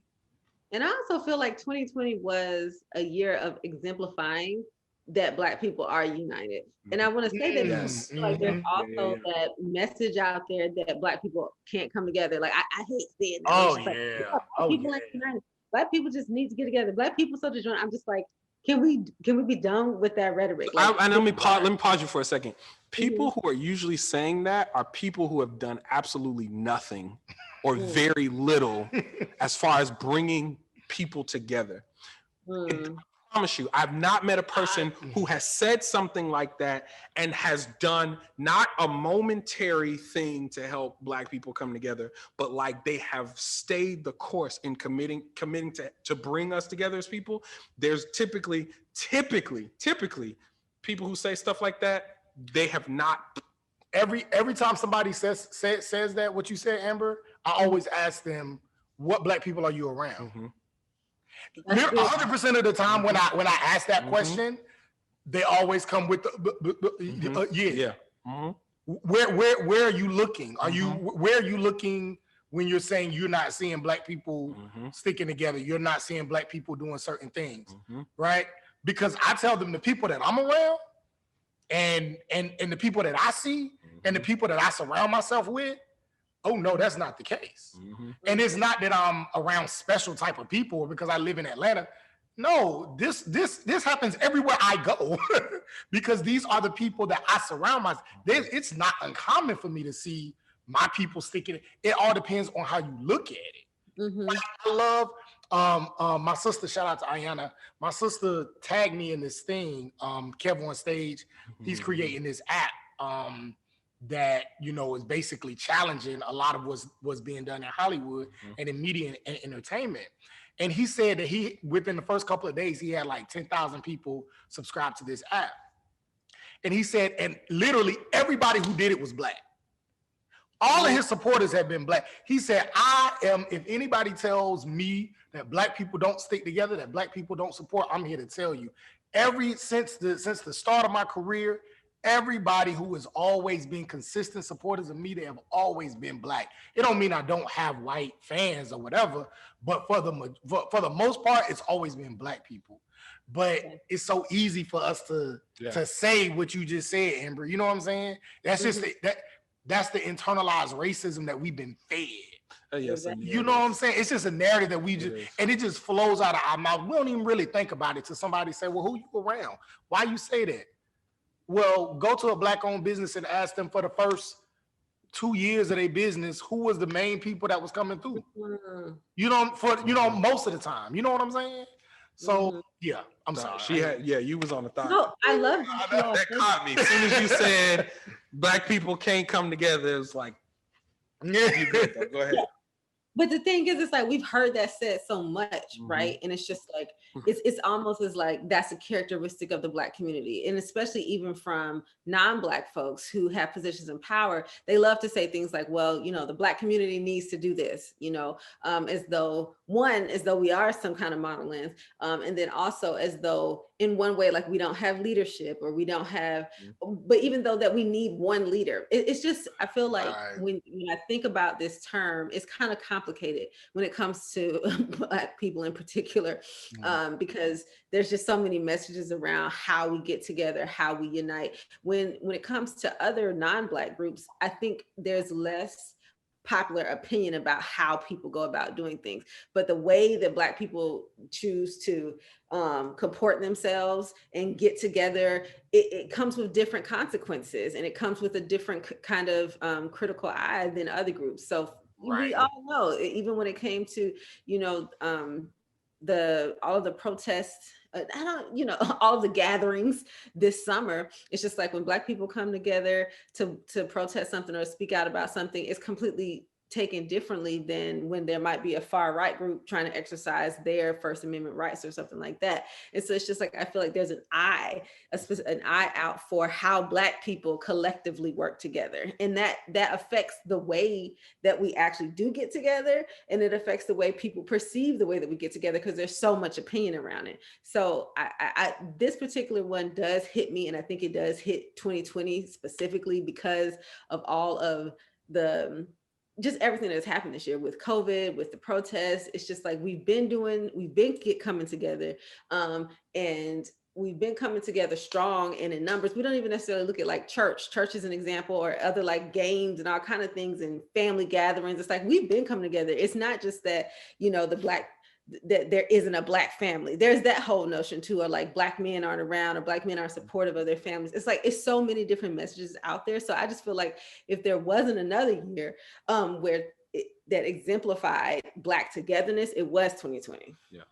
I also feel like 2020 was a year of exemplifying that Black people are united. And I want to say that like there's also that message out there that Black people can't come together. Like I hate seeing that. People ain't united. Black people just need to get together. Black people so disjointed. I'm just like, can we be done with that rhetoric? Like, and let me pause you for a second. People who are usually saying that are people who have done absolutely nothing or very little as far as bringing people together. I promise you, I've not met a person who has said something like that and has done not a momentary thing to help Black people come together, but like they have stayed the course in committing to bring us together as people. There's typically people who say stuff like that, they have not. Every time somebody says that, what you said, Amber, I always ask them, what Black people are you around? 100% of the time when I ask that question, they always come with the Where are you looking? Where are you looking when you're saying you're not seeing Black people sticking together? You're not seeing Black people doing certain things, right? Because I tell them the people that I'm around and the people that I see and the people that I surround myself with, oh no, that's not the case. And it's not that I'm around special type of people because I live in Atlanta. No, this happens everywhere I go because these are the people that I surround myself. It's not uncommon for me to see my people sticking. It all depends on how you look at it. Like, I love my sister. Shout out to Ayana. My sister tagged me in this thing. Kev on Stage. He's creating this app. That, you know, is basically challenging a lot of what's being done in Hollywood and in media and entertainment. And he said that within the first couple of days, he had like 10,000 people subscribe to this app. And he said, and literally everybody who did it was Black. All of his supporters have been Black. He said, if anybody tells me that Black people don't stick together, that Black people don't support, I'm here to tell you. Since the start of my career, everybody who has always been consistent supporters of me, they have always been Black. It don't mean I don't have white fans or whatever, but for the most part, it's always been Black people. But it's so easy for us to say what you just said, Amber. You know what I'm saying? That's just that's the internalized racism that we've been fed. Yes, you know what I'm saying? It's just a narrative that we just, and it just flows out of our mouth. We don't even really think about it till somebody say, well, who you around? Why you say that? Well, go to a Black-owned business and ask them for the first 2 years of their business, who was the main people that was coming through? Most of the time. You know what I'm saying? So yeah, I'm sorry. You was on the thought. No, I love that caught me. As soon as you said Black people can't come together, it's like, you good though. Go ahead. But the thing is, it's like we've heard that said so much, right? And it's just like it's almost as like that's a characteristic of the Black community, and especially even from non-Black folks who have positions in power. They love to say things like, "Well, the Black community needs to do this," as though we are some kind of monolith, and then also as though in one way, like we don't have leadership or we don't have, but even though that we need one leader, it's just, I feel like when I think about this term, it's kind of complicated when it comes to Black people in particular, because there's just so many messages around how we get together, how we unite. When it comes to other non-Black groups, I think there's less popular opinion about how people go about doing things, but the way that Black people choose to comport themselves and get together, it comes with different consequences, and it comes with a different kind of critical eye than other groups. So we all know, even when it came to all of the protests, all of the gatherings this summer, it's just like when Black people come together to protest something or speak out about something, it's completely taken differently than when there might be a far right group trying to exercise their First Amendment rights or something like that. And so it's just like, I feel like there's an eye out for how Black people collectively work together. And that affects the way that we actually do get together. And it affects the way people perceive the way that we get together, because there's so much opinion around it. So I this particular one does hit me. And I think it does hit 2020 specifically because of all of the just everything that's happened this year with COVID, with the protests. It's just like we've been coming together, and we've been coming together strong and in numbers. We don't even necessarily look at like church is an example, or other like games and all kind of things and family gatherings. It's like we've been coming together. It's not just that, that there isn't a Black family. There's that whole notion too, or like Black men aren't around, or Black men aren't supportive of their families. It's like, it's so many different messages out there. So I just feel like if there wasn't another year where that exemplified Black togetherness, it was 2020. Yeah.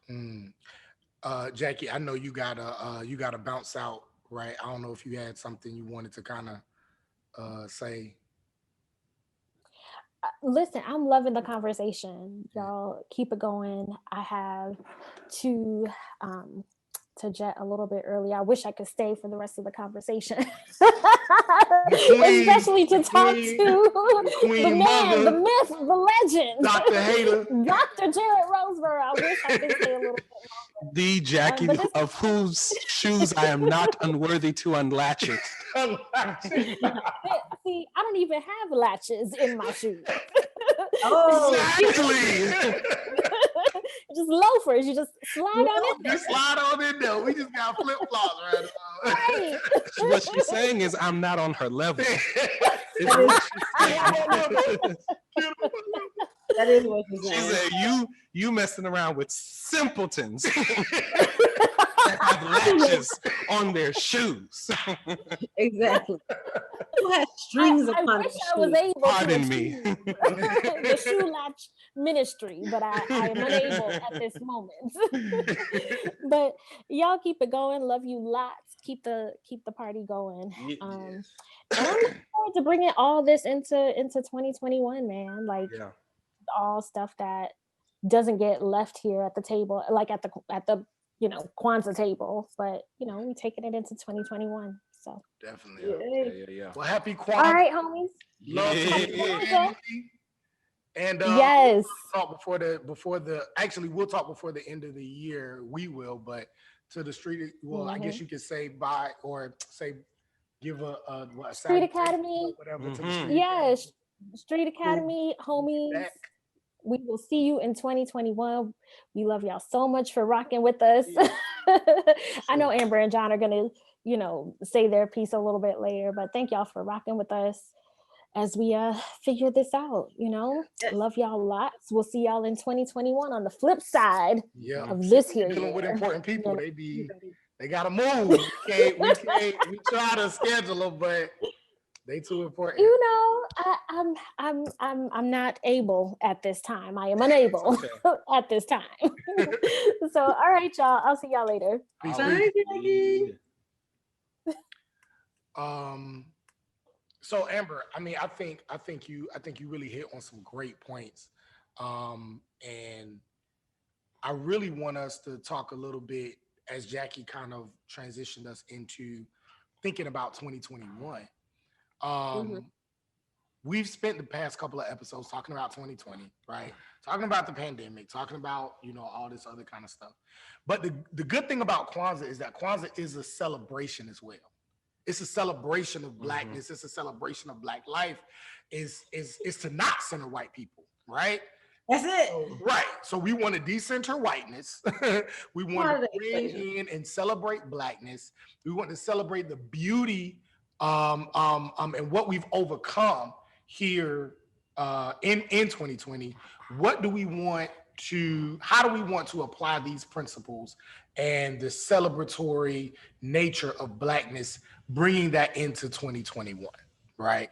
Jackie, I know you gotta bounce out, right? I don't know if you had something you wanted to kind of say. Listen, I'm loving the conversation. Y'all keep it going. I have to jet a little bit early. I wish I could stay for the rest of the conversation. Especially to talk to the man, the myth, the legend, Dr. Hater, Dr. Jarrett Roseborough. I wish I could stay a little bit longer. The Jackie of whose shoes I am not unworthy to unlatch it. See, I don't even have latches in my shoes. Oh, exactly. Just loafers. You just slide on in there. You slide on in there. We just got flip flops right now. Right. What she's saying is I'm not on her level. That is what she's She saying. said you messing around with simpletons that have latches on their shoes. Exactly. Who has strings upon I wish I was able Pardon to me. the shoe latch ministry, but I am unable at this moment. But y'all keep it going. Love you lots. Keep the party going. And I'm looking forward to bringing all this into 2021, man. Like all stuff that doesn't get left here at the table, like at the Kwanzaa table, but we taking it into 2021. So definitely. Yeah. Well, happy Kwanzaa. All right, homies. Love Kwanzaa. And yes, we'll talk before the end of the year. We will, but to the street. Well, I guess you could say bye or say give a Street Academy, whatever to the Street yes, Street Academy, homies. Back. We will see you in 2021. We love y'all so much for rocking with us. I know Amber and John are gonna, say their piece a little bit later, but thank y'all for rocking with us as we figure this out. Love y'all lots. We'll see y'all in 2021 on the flip side of this here. Dealing with important people, they gotta move. We try to schedule them, but they too important. I'm not able at this time. I am unable at this time. So, all right, y'all. I'll see y'all later. Peace. Bye, Jackie. So Amber, I think you really hit on some great points. And I really want us to talk a little bit as Jackie kind of transitioned us into thinking about 2021. We've spent the past couple of episodes talking about 2020, right? Talking about the pandemic, talking about, all this other kind of stuff. But the good thing about Kwanzaa is that Kwanzaa is a celebration as well. It's a celebration of Blackness. It's a celebration of Black life. Is to not center white people, right? That's it. Right. So we want to decenter whiteness. We want to bring in and celebrate Blackness. We want to celebrate the beauty and what we've overcome here in 2020. How do we want to apply these principles and the celebratory nature of Blackness, bringing that into 2021, right?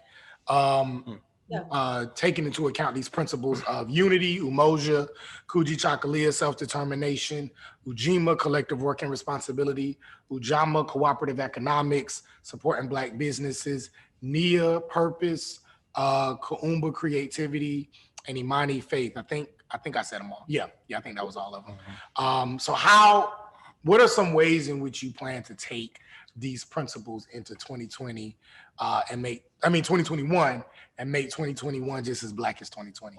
Taking into account these principles of unity, umoja, kujichagulia, self-determination, Ujima, collective work and responsibility, Ujima, cooperative economics, supporting Black businesses, Nia, purpose, Kuumba, creativity, and Imani, faith. I think I said them all. Yeah, I think that was all of them. So what are some ways in which you plan to take these principles into 2020 and 2021 and make 2021 just as Black as 2020?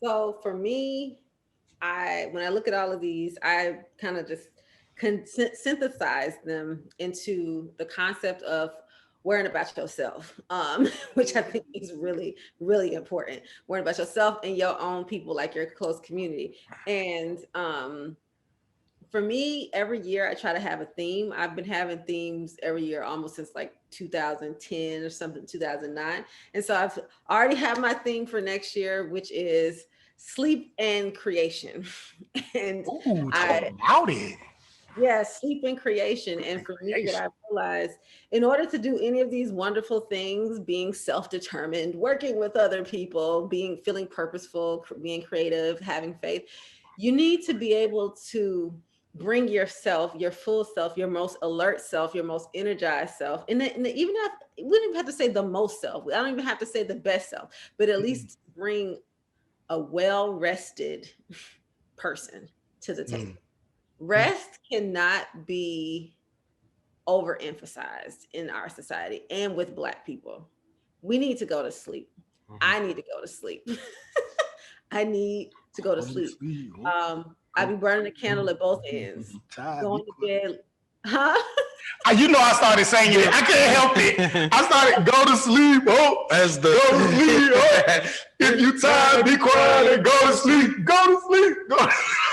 So for me, when I look at all of these, I kind of just synthesize them into the concept of worrying about yourself, which I think is really, really important. Worrying about yourself and your own people, like your close community. And for me, every year I try to have a theme. I've been having themes every year almost since like 2010 or something, 2009. And so I've already have my theme for next year, which is sleep and creation. And sleep and creation. And for me, what I realized, in order to do any of these wonderful things, being self-determined, working with other people, feeling purposeful, being creative, having faith, you need to be able to bring yourself, your full self, your most alert self, your most energized self. And we don't even have to say the most self. I don't even have to say the best self, but at least bring a well-rested person to the table. Rest cannot be overemphasized in our society and with Black people. We need to go to sleep. I need to go to sleep. I need to go to sleep. I be burning the candle at both ends. Going to bed. Huh? I started saying it. I couldn't help it. I started, go to sleep. Oh, go to sleep. Oh. If you tired, be quiet and go to sleep. Go to sleep.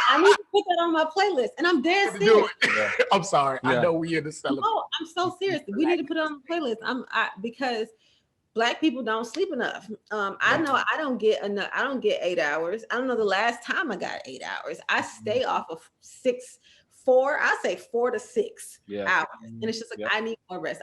I need to put that on my playlist, and I'm dead serious. I'm sorry. I know we in the celebration. No, I'm so serious. We need to put it on the playlist. Because Black people don't sleep enough. I know I don't get enough. I don't get 8 hours. I don't know the last time I got 8 hours. I stay off of 4 to 6 hours. And it's just like, I need more rest.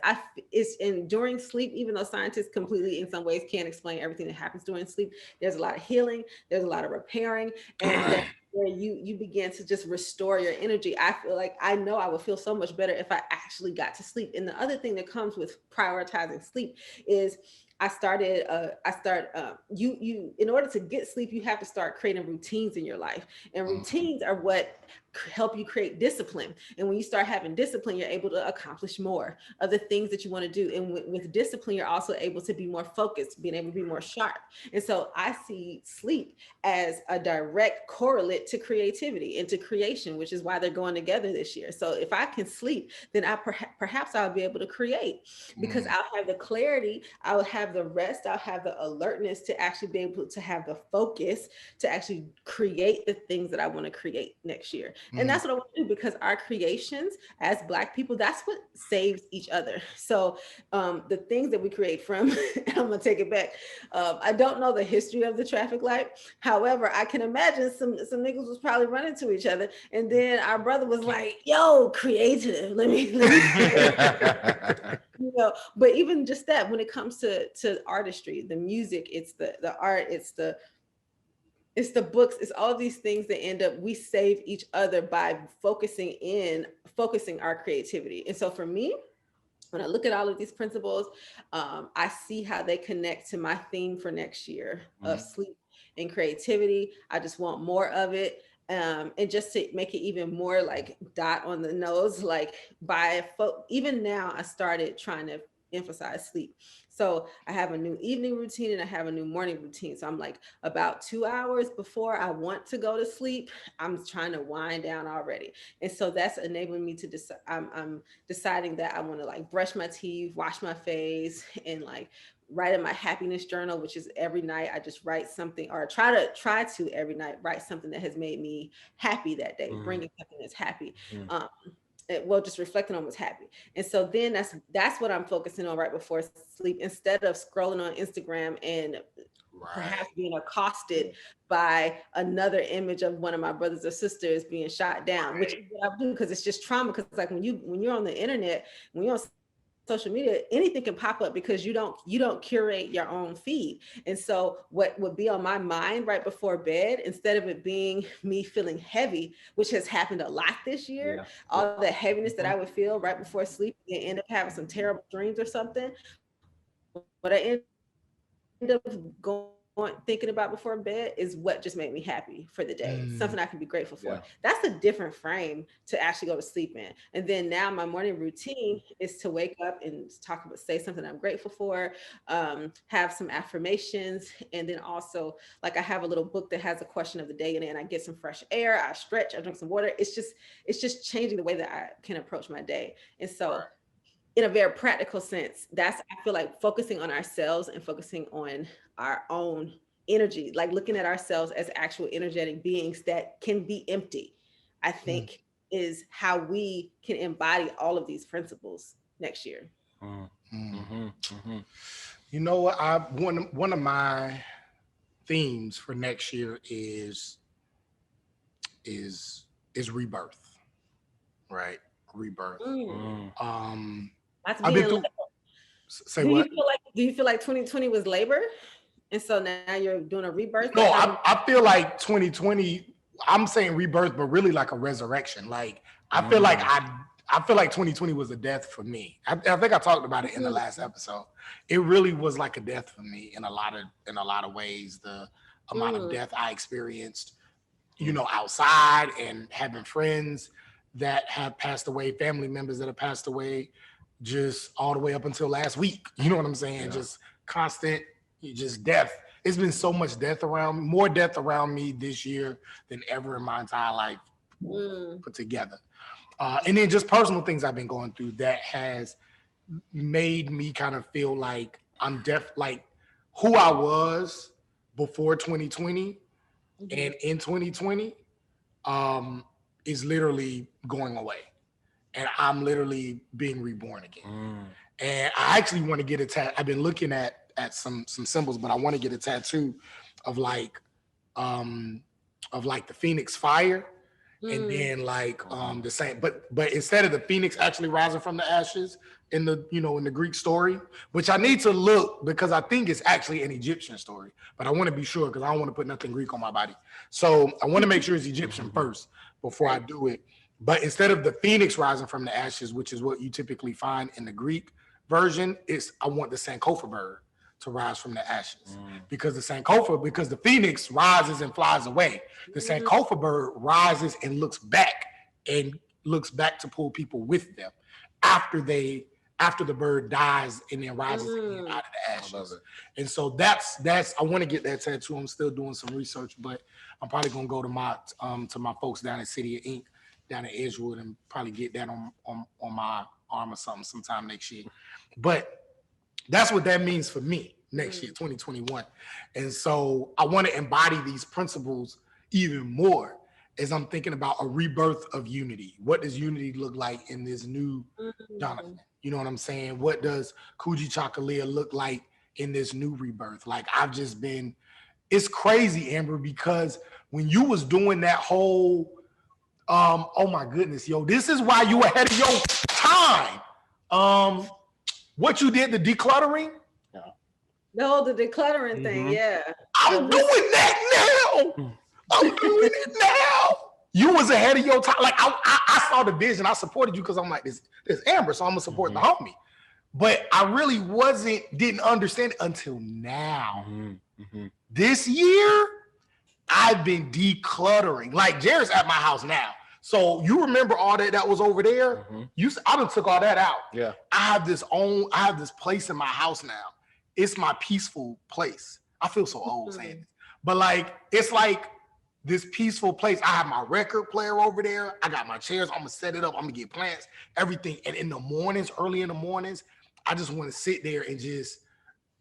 During sleep, even though scientists completely in some ways can't explain everything that happens during sleep, there's a lot of healing, there's a lot of repairing, and that's where you begin to just restore your energy. I feel like I know I would feel so much better if I actually got to sleep. And the other thing that comes with prioritizing sleep is in order to get sleep, you have to start creating routines in your life. And routines are what help you create discipline. And when you start having discipline, you're able to accomplish more of the things that you want to do. And with discipline, you're also able to be more focused, being able to be more sharp. And so I see sleep as a direct correlate to creativity and to creation, which is why they're going together this year. So if I can sleep, then I perhaps I'll be able to create, because I'll have the clarity, I'll have the rest, I'll have the alertness to actually be able to have the focus to actually create the things that I want to create next year. And that's what I want to do, because our creations as Black people, that's what saves each other. So the things that we create from, I'm gonna take it back. I don't know the history of the traffic light. However, I can imagine some niggas was probably running to each other. And then our brother was like, yo, creative, let me you know, but even just that, when it comes to artistry, the music, it's the art, it's the books, it's all these things that end up, we save each other by focusing our creativity. And so for me, when I look at all of these principles, I see how they connect to my theme for next year of sleep and creativity. I just want more of it. And just to make it even more like dot on the nose, like even now I started trying to emphasize sleep. So I have a new evening routine and I have a new morning routine. So I'm like about 2 hours before I want to go to sleep, I'm trying to wind down already. And so that's enabling me to decide, I'm deciding that I want to like brush my teeth, wash my face, and like write in my happiness journal, which is every night I just write something, or try to every night write something that has made me happy that day, bringing something that's happy. Just reflecting on what's happy. And so then that's what I'm focusing on right before sleep, instead of scrolling on Instagram and perhaps being accosted by another image of one of my brothers or sisters being shot down, which is what I do, because it's just trauma. Because like when you're on the internet, when you're on social media, anything can pop up because you don't curate your own feed. And so what would be on my mind right before bed, instead of it being me feeling heavy, which has happened a lot this year, all the heaviness that I would feel right before sleep and end up having some terrible dreams or something, what I end up thinking about before bed is what just made me happy for the day, something I can be grateful for. That's a different frame to actually go to sleep in. And then now my morning routine is to wake up and say something I'm grateful for, have some affirmations, and then also like I have a little book that has a question of the day in it, and I get some fresh air, I stretch, I drink some water. It's just changing the way that I can approach my day. And so in a very practical sense, I feel like focusing on ourselves and focusing on our own energy, like looking at ourselves as actual energetic beings that can be empty, I think is how we can embody all of these principles next year. You know what? One of my themes for next year is rebirth, right? Rebirth. That's I've been through. Say what? Do you feel like 2020 was labor, and so now you're doing a rebirth? No, I feel like 2020. I'm saying rebirth, but really like a resurrection. Like I feel like I feel like 2020 was a death for me. I think I talked about it in the last episode. It really was like a death for me in a lot of ways. The amount of death I experienced, outside, and having friends that have passed away, family members that have passed away, just all the way up until last week. You know what I'm saying? Just constant, just death. It's been so much more death around me this year than ever in my entire life put together. And then just personal things I've been going through that has made me kind of feel like I'm like who I was before 2020 and in 2020 is literally going away. And I'm literally being reborn again. And I actually want to get a tattoo. I've been looking at some symbols, but I want to get a tattoo of like the Phoenix fire. And then like the same, but instead of the Phoenix actually rising from the ashes in the in the Greek story, which I need to look because I think it's actually an Egyptian story, but I want to be sure because I don't want to put nothing Greek on my body. So I want to make sure it's Egyptian first before I do it. But instead of the Phoenix rising from the ashes, which is what you typically find in the Greek version, I want the Sankofa bird to rise from the ashes. Because the phoenix rises and flies away. The Sankofa bird rises and looks back to pull people with them after the bird dies and then rises again out of the ashes. And so that's I want to get that tattoo. I'm still doing some research, but I'm probably gonna go to my folks down at City of Ink down at Edgewood and probably get that on my arm or something sometime next year. But that's what that means for me next year, 2021. And so I want to embody these principles even more as I'm thinking about a rebirth of unity. What does unity look like in this new Jonathan? You know what I'm saying? What does Kuji Chakalia look like in this new rebirth? Like it's crazy, Amber, because when you was doing that whole, oh my goodness, yo, this is why you ahead of your time. What you did, the decluttering? No, the decluttering thing, yeah. I'm doing that now. I'm doing it now. You was ahead of your time. Like I saw the vision. I supported you because I'm like, this Amber, so I'm gonna support the homie. But I really didn't understand it until now. This year, I've been decluttering. Like Jarrett's at my house now. So you remember all that was over there? I done took all that out. Yeah. I have this place in my house now. It's my peaceful place. I feel so old saying this. But like, it's like this peaceful place. I have my record player over there. I got my chairs. I'm gonna set it up. I'm gonna get plants, everything. And in the mornings, early in the mornings, I just want to sit there and just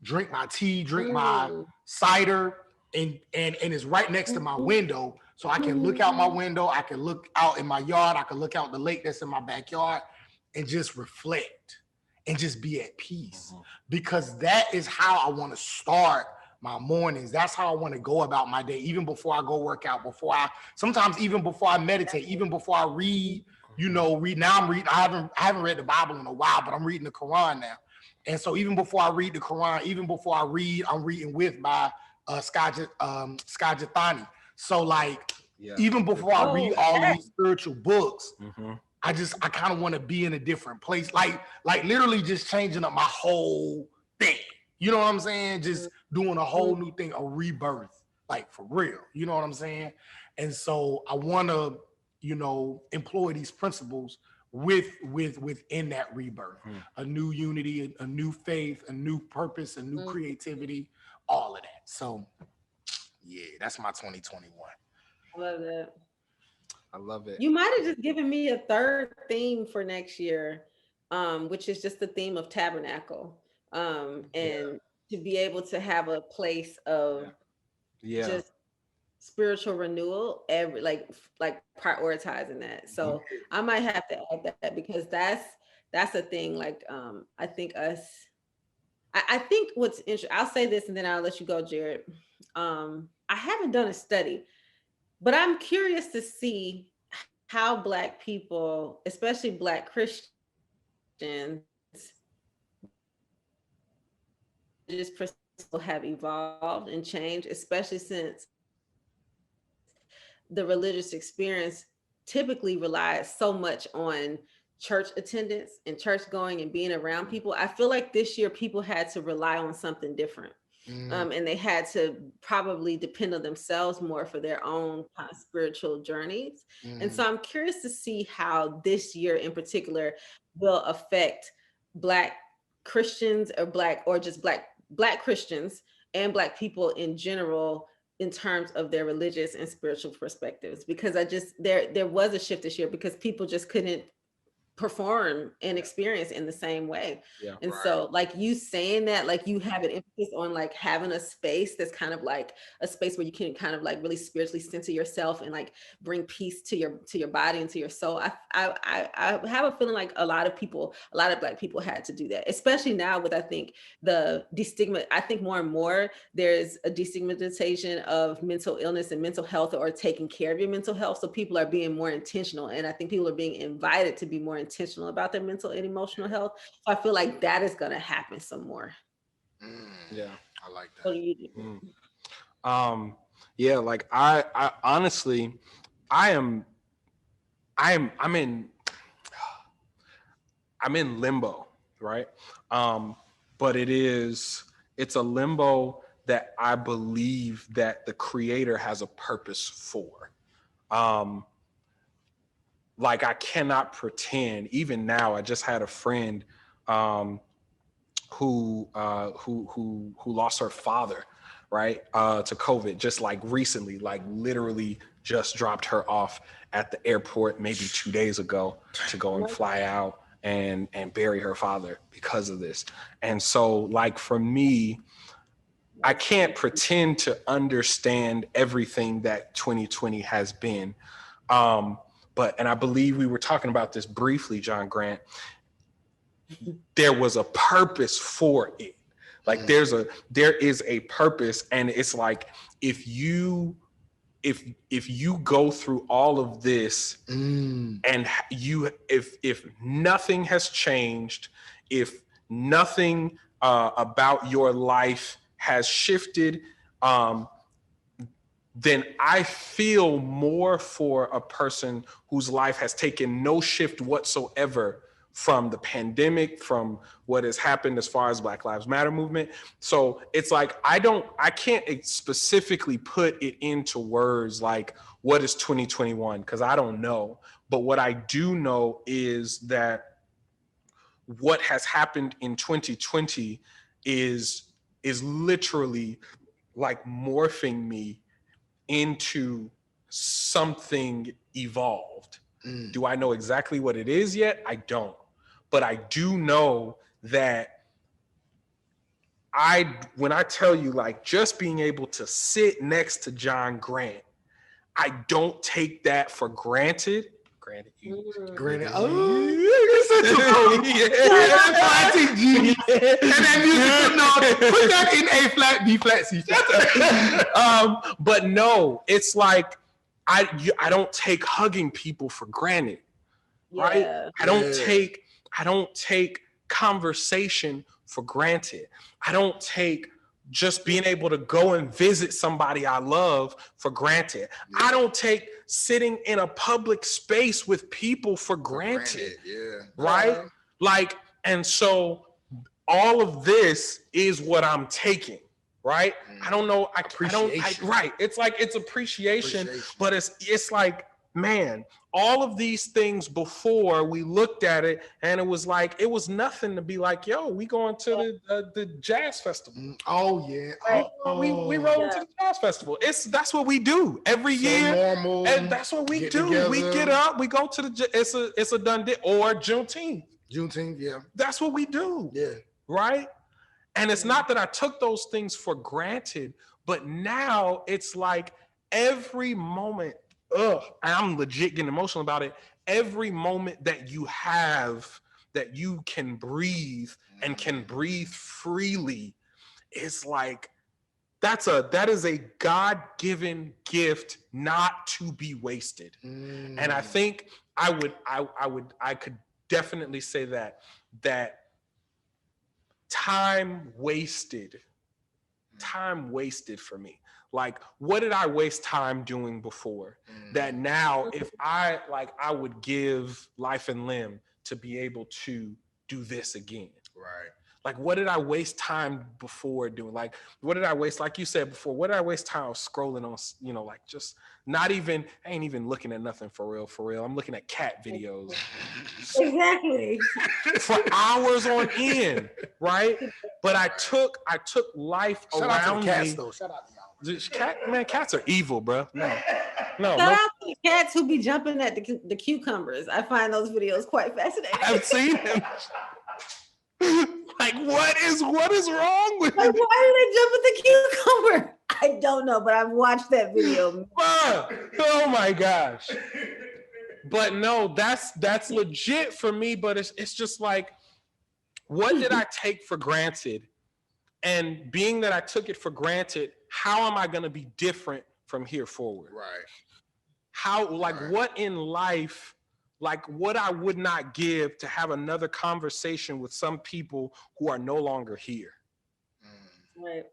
drink my tea, drink my cider, and it's right next to my window. So I can look out my window, I can look out in my yard, I can look out the lake that's in my backyard and just reflect and just be at peace. Because that is how I want to start my mornings. That's how I want to go about my day, even before I go work out, sometimes even before I meditate, even before I read. Now I'm reading, I haven't read the Bible in a while, but I'm reading the Quran now. And so even before I read the Quran, even before I read, I'm reading with my Skajatani. So like, even before I read all of these spiritual books, I kind of want to be in a different place. Like literally just changing up my whole thing. You know what I'm saying? Just doing a whole new thing, a rebirth, like for real. You know what I'm saying? And so I want to, employ these principles within that rebirth, a new unity, a new faith, a new purpose, a new creativity, all of that. So yeah, that's my 2021. I love that. I love it. You might have just given me a third theme for next year, which is just the theme of tabernacle, and to be able to have a place of just spiritual renewal, like prioritizing that. So I might have to add that because that's a thing. Like I think what's interesting. I'll say this and then I'll let you go, Jarrett. I haven't done a study, but I'm curious to see how Black people, especially Black Christians, just have evolved and changed, especially since the religious experience typically relies so much on church attendance and church going and being around people. I feel like this year people had to rely on something different. And they had to probably depend on themselves more for their own kind of spiritual journeys. And so I'm curious to see how this year in particular will affect Black Christians or just Black Christians and Black people in general in terms of their religious and spiritual perspectives. Because there was a shift this year because people just couldn't perform and experience in the same way. So like you saying that, like you have an emphasis on like having a space that's kind of like a space where you can kind of like really spiritually center yourself and like bring peace to your body and to your soul. I have a feeling like a lot of Black people had to do that, especially now with I think more and more there's a destigmatization of mental illness and mental health or taking care of your mental health. So people are being more intentional, and I think people are being invited to be more intentional about their mental and emotional health. So I feel like that is going to happen some more. Yeah, I like that. What do you do? Yeah, like I honestly, I'm in limbo, right? But it is It's a limbo that I believe that the creator has a purpose for. Like I cannot pretend. Even now, I just had a friend who lost her father, right, to COVID, just like recently, like literally just dropped her off at the airport maybe 2 days ago to go and fly out and bury her father because of this. And so, like for me, I can't pretend to understand everything that 2020 has been. But I believe we were talking about this briefly, John Grant. There was a purpose for it. Like there is a purpose, and it's like if you go through all of this and if nothing has changed, if nothing about your life has shifted, then I feel more for a person whose life has taken no shift whatsoever from the pandemic, from what has happened as far as Black Lives Matter movement. So it's like, I can't specifically put it into words like, what is 2021? Because I don't know. But what I do know is that what has happened in 2020 is literally like morphing me into something evolved. Do I know exactly what it is yet? I don't. But I do know that when I tell you, like, just being able to sit next to John Grant, I don't take that for granted. Granted. Oh, put that in A flat, B flat, C flat. But no, it's like I don't take hugging people for granted, right? I don't take conversation for granted. I don't take just being able to go and visit somebody I love for granted. I don't take sitting in a public space with people for granted. Right? Like, and so all of this is what I'm taking, right? I don't know. Right. It's like, it's appreciation. But it's like, man, all of these things before we looked at it and it was like, it was nothing to be like, yo, we going to the jazz festival. Oh yeah. We roll to the jazz festival. That's what we do every year. Normal, and that's what we do. Together. We get up, we go to it's a done deal. Or Juneteenth, yeah. That's what we do. Yeah. Right? And it's not that I took those things for granted, but now it's like every moment, I'm legit getting emotional about it. Every moment that you have that you can breathe and can breathe freely is like, that is a God-given gift not to be wasted. And I think I could definitely say that time wasted for me. Like, what did I waste time doing before? That now, if I would give life and limb to be able to do this again. Right. Like, what did I waste time before doing? Like, what did I waste? Like you said before, what did I waste time scrolling on, like just I ain't even looking at nothing for real. I'm looking at cat videos. Exactly. For hours on end, right? But I took life Shout around out to the cats, me. though. Shout out to y'all. Cats are evil, bro. No. Shout out to the cats who be jumping at the cucumbers. I find those videos quite fascinating. I've seen them. Like, what is wrong with like, why did they jump at the cucumber? I don't know, but I've watched that video. Oh my gosh. But no, that's legit for me. But it's just like, what did I take for granted? And being that I took it for granted, how am I going to be different from here forward? Right. How, like, what in life, like, what I would not give to have another conversation with some people who are no longer here. Right.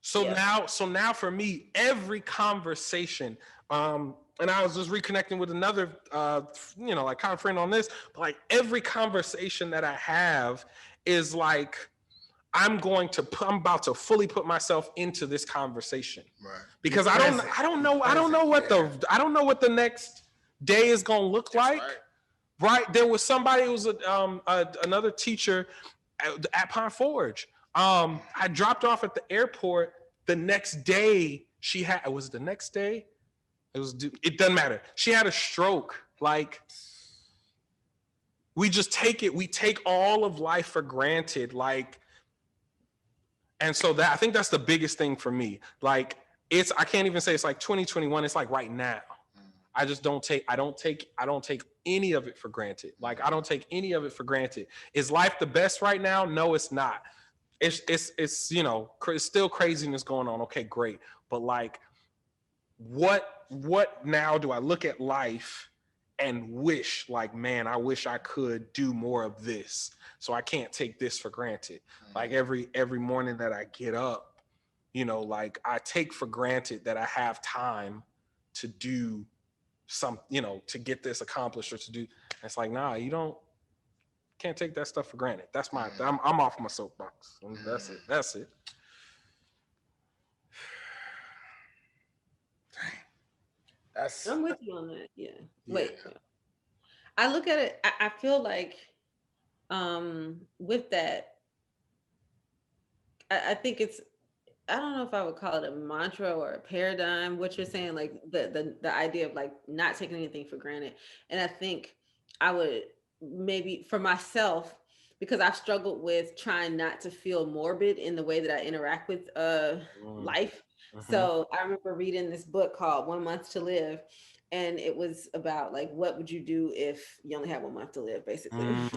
So now for me, every conversation, and I was just reconnecting with another, like kind of friend on this, but like every conversation that I have is like, I'm about to fully put myself into this conversation. Right. Because I don't know what the next day is gonna look like. Right. There was somebody, it was another teacher at Pine Forge. I dropped off at the airport the next day. It doesn't matter. She had a stroke. Like, we take all of life for granted. Like, and so I think that's the biggest thing for me. Like, I can't even say it's like 2021. It's like right now. I don't take any of it for granted. Like, I don't take any of it for granted. Is life the best right now? No, it's not. It's you know, it's still craziness going on. Okay, great. But like, what now do I look at life and wish, like, man, I wish I could do more of this. So I can't take this for granted. Like, every morning that I get up, you know, like, I take for granted that I have time to do some, you know, to get this accomplished or to do. It's like, nah, can't take that stuff for granted. That's I'm off my soapbox. That's it. I'm with you on that. Yeah. Wait. I look at it, I feel like with that, I think I don't know if I would call it a mantra or a paradigm, what you're saying, like the idea of like not taking anything for granted. And I think I would maybe for myself, because I've struggled with trying not to feel morbid in the way that I interact with life. So I remember reading this book called 1 Month to Live. And it was about like, what would you do if you only had 1 month to live, basically. And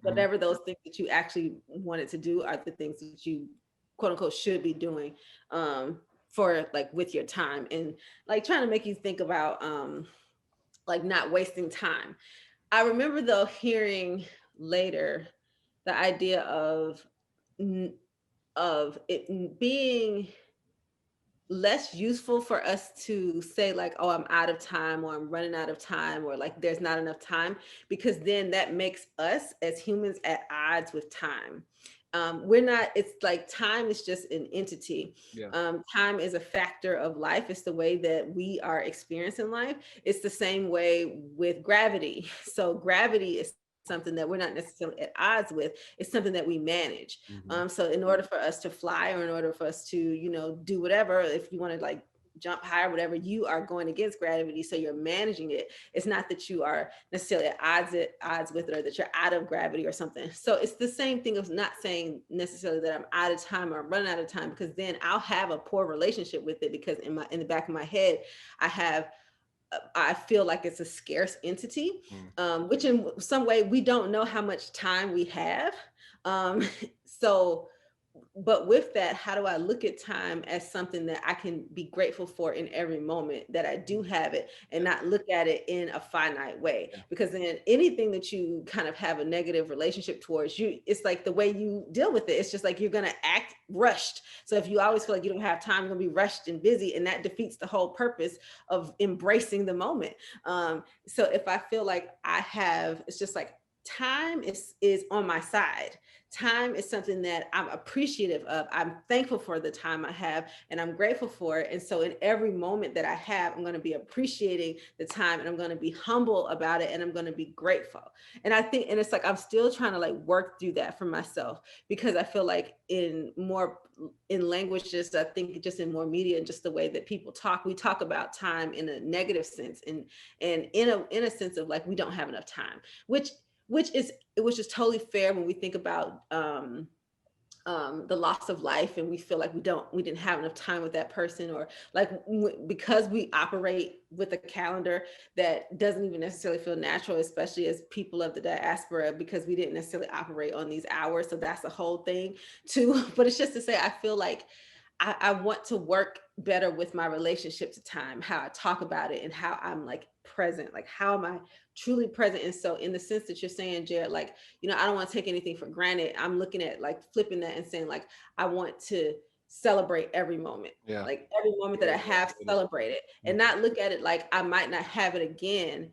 whatever those things that you actually wanted to do are the things that you, quote unquote, should be doing for like with your time, and like trying to make you think about like not wasting time. I remember though hearing later the idea of it being less useful for us to say like, oh, I'm out of time, or I'm running out of time, or like there's not enough time, because then that makes us as humans at odds with time. We're not, it's like time is just an entity. Time is a factor of life. It's the way that we are experiencing life. It's the same way with gravity. So gravity is something that we're not necessarily at odds with. It's something that we manage. So in order for us to fly, or in order for us to, you know, do whatever, if you want to like jump high or whatever, you are going against gravity. So you're managing it. It's not that you are necessarily at odds with it, or that you're out of gravity or something. So it's the same thing of not saying necessarily that I'm out of time or I'm running out of time, because then I'll have a poor relationship with it, because in the back of my head, I feel like it's a scarce entity, which in some way we don't know how much time we have. But with that, how do I look at time as something that I can be grateful for in every moment that I do have it, and not look at it in a finite way? Because then anything that you kind of have a negative relationship towards, it's like the way you deal with it. It's just like you're going to act rushed. So if you always feel like you don't have time, you're going to be rushed and busy, and that defeats the whole purpose of embracing the moment. So if I feel like it's just like time is on my side. Time is something that I'm appreciative of. I'm thankful for the time I have, and I'm grateful for it. And so in every moment that I have, I'm going to be appreciating the time, and I'm going to be humble about it, and I'm going to be grateful. And I think, and it's like, I'm still trying to like work through that for myself, because I feel like in language, just I think just in more media and just the way that people talk, we talk about time in a negative sense, and in a sense of like, we don't have enough time, which is totally fair when we think about the loss of life, and we feel like we didn't have enough time with that person, or like because we operate with a calendar that doesn't even necessarily feel natural, especially as people of the diaspora, because we didn't necessarily operate on these hours. So that's the whole thing too. But it's just to say, I feel like I want to work better with my relationship to time, how I talk about it, and how I'm like present, like how am I truly present. And so in the sense that you're saying, Jarrett, like, you know, I don't want to take anything for granted. I'm looking at like flipping that and saying like, I want to celebrate every moment, like every moment that I have celebrated, and not look at it like I might not have it again.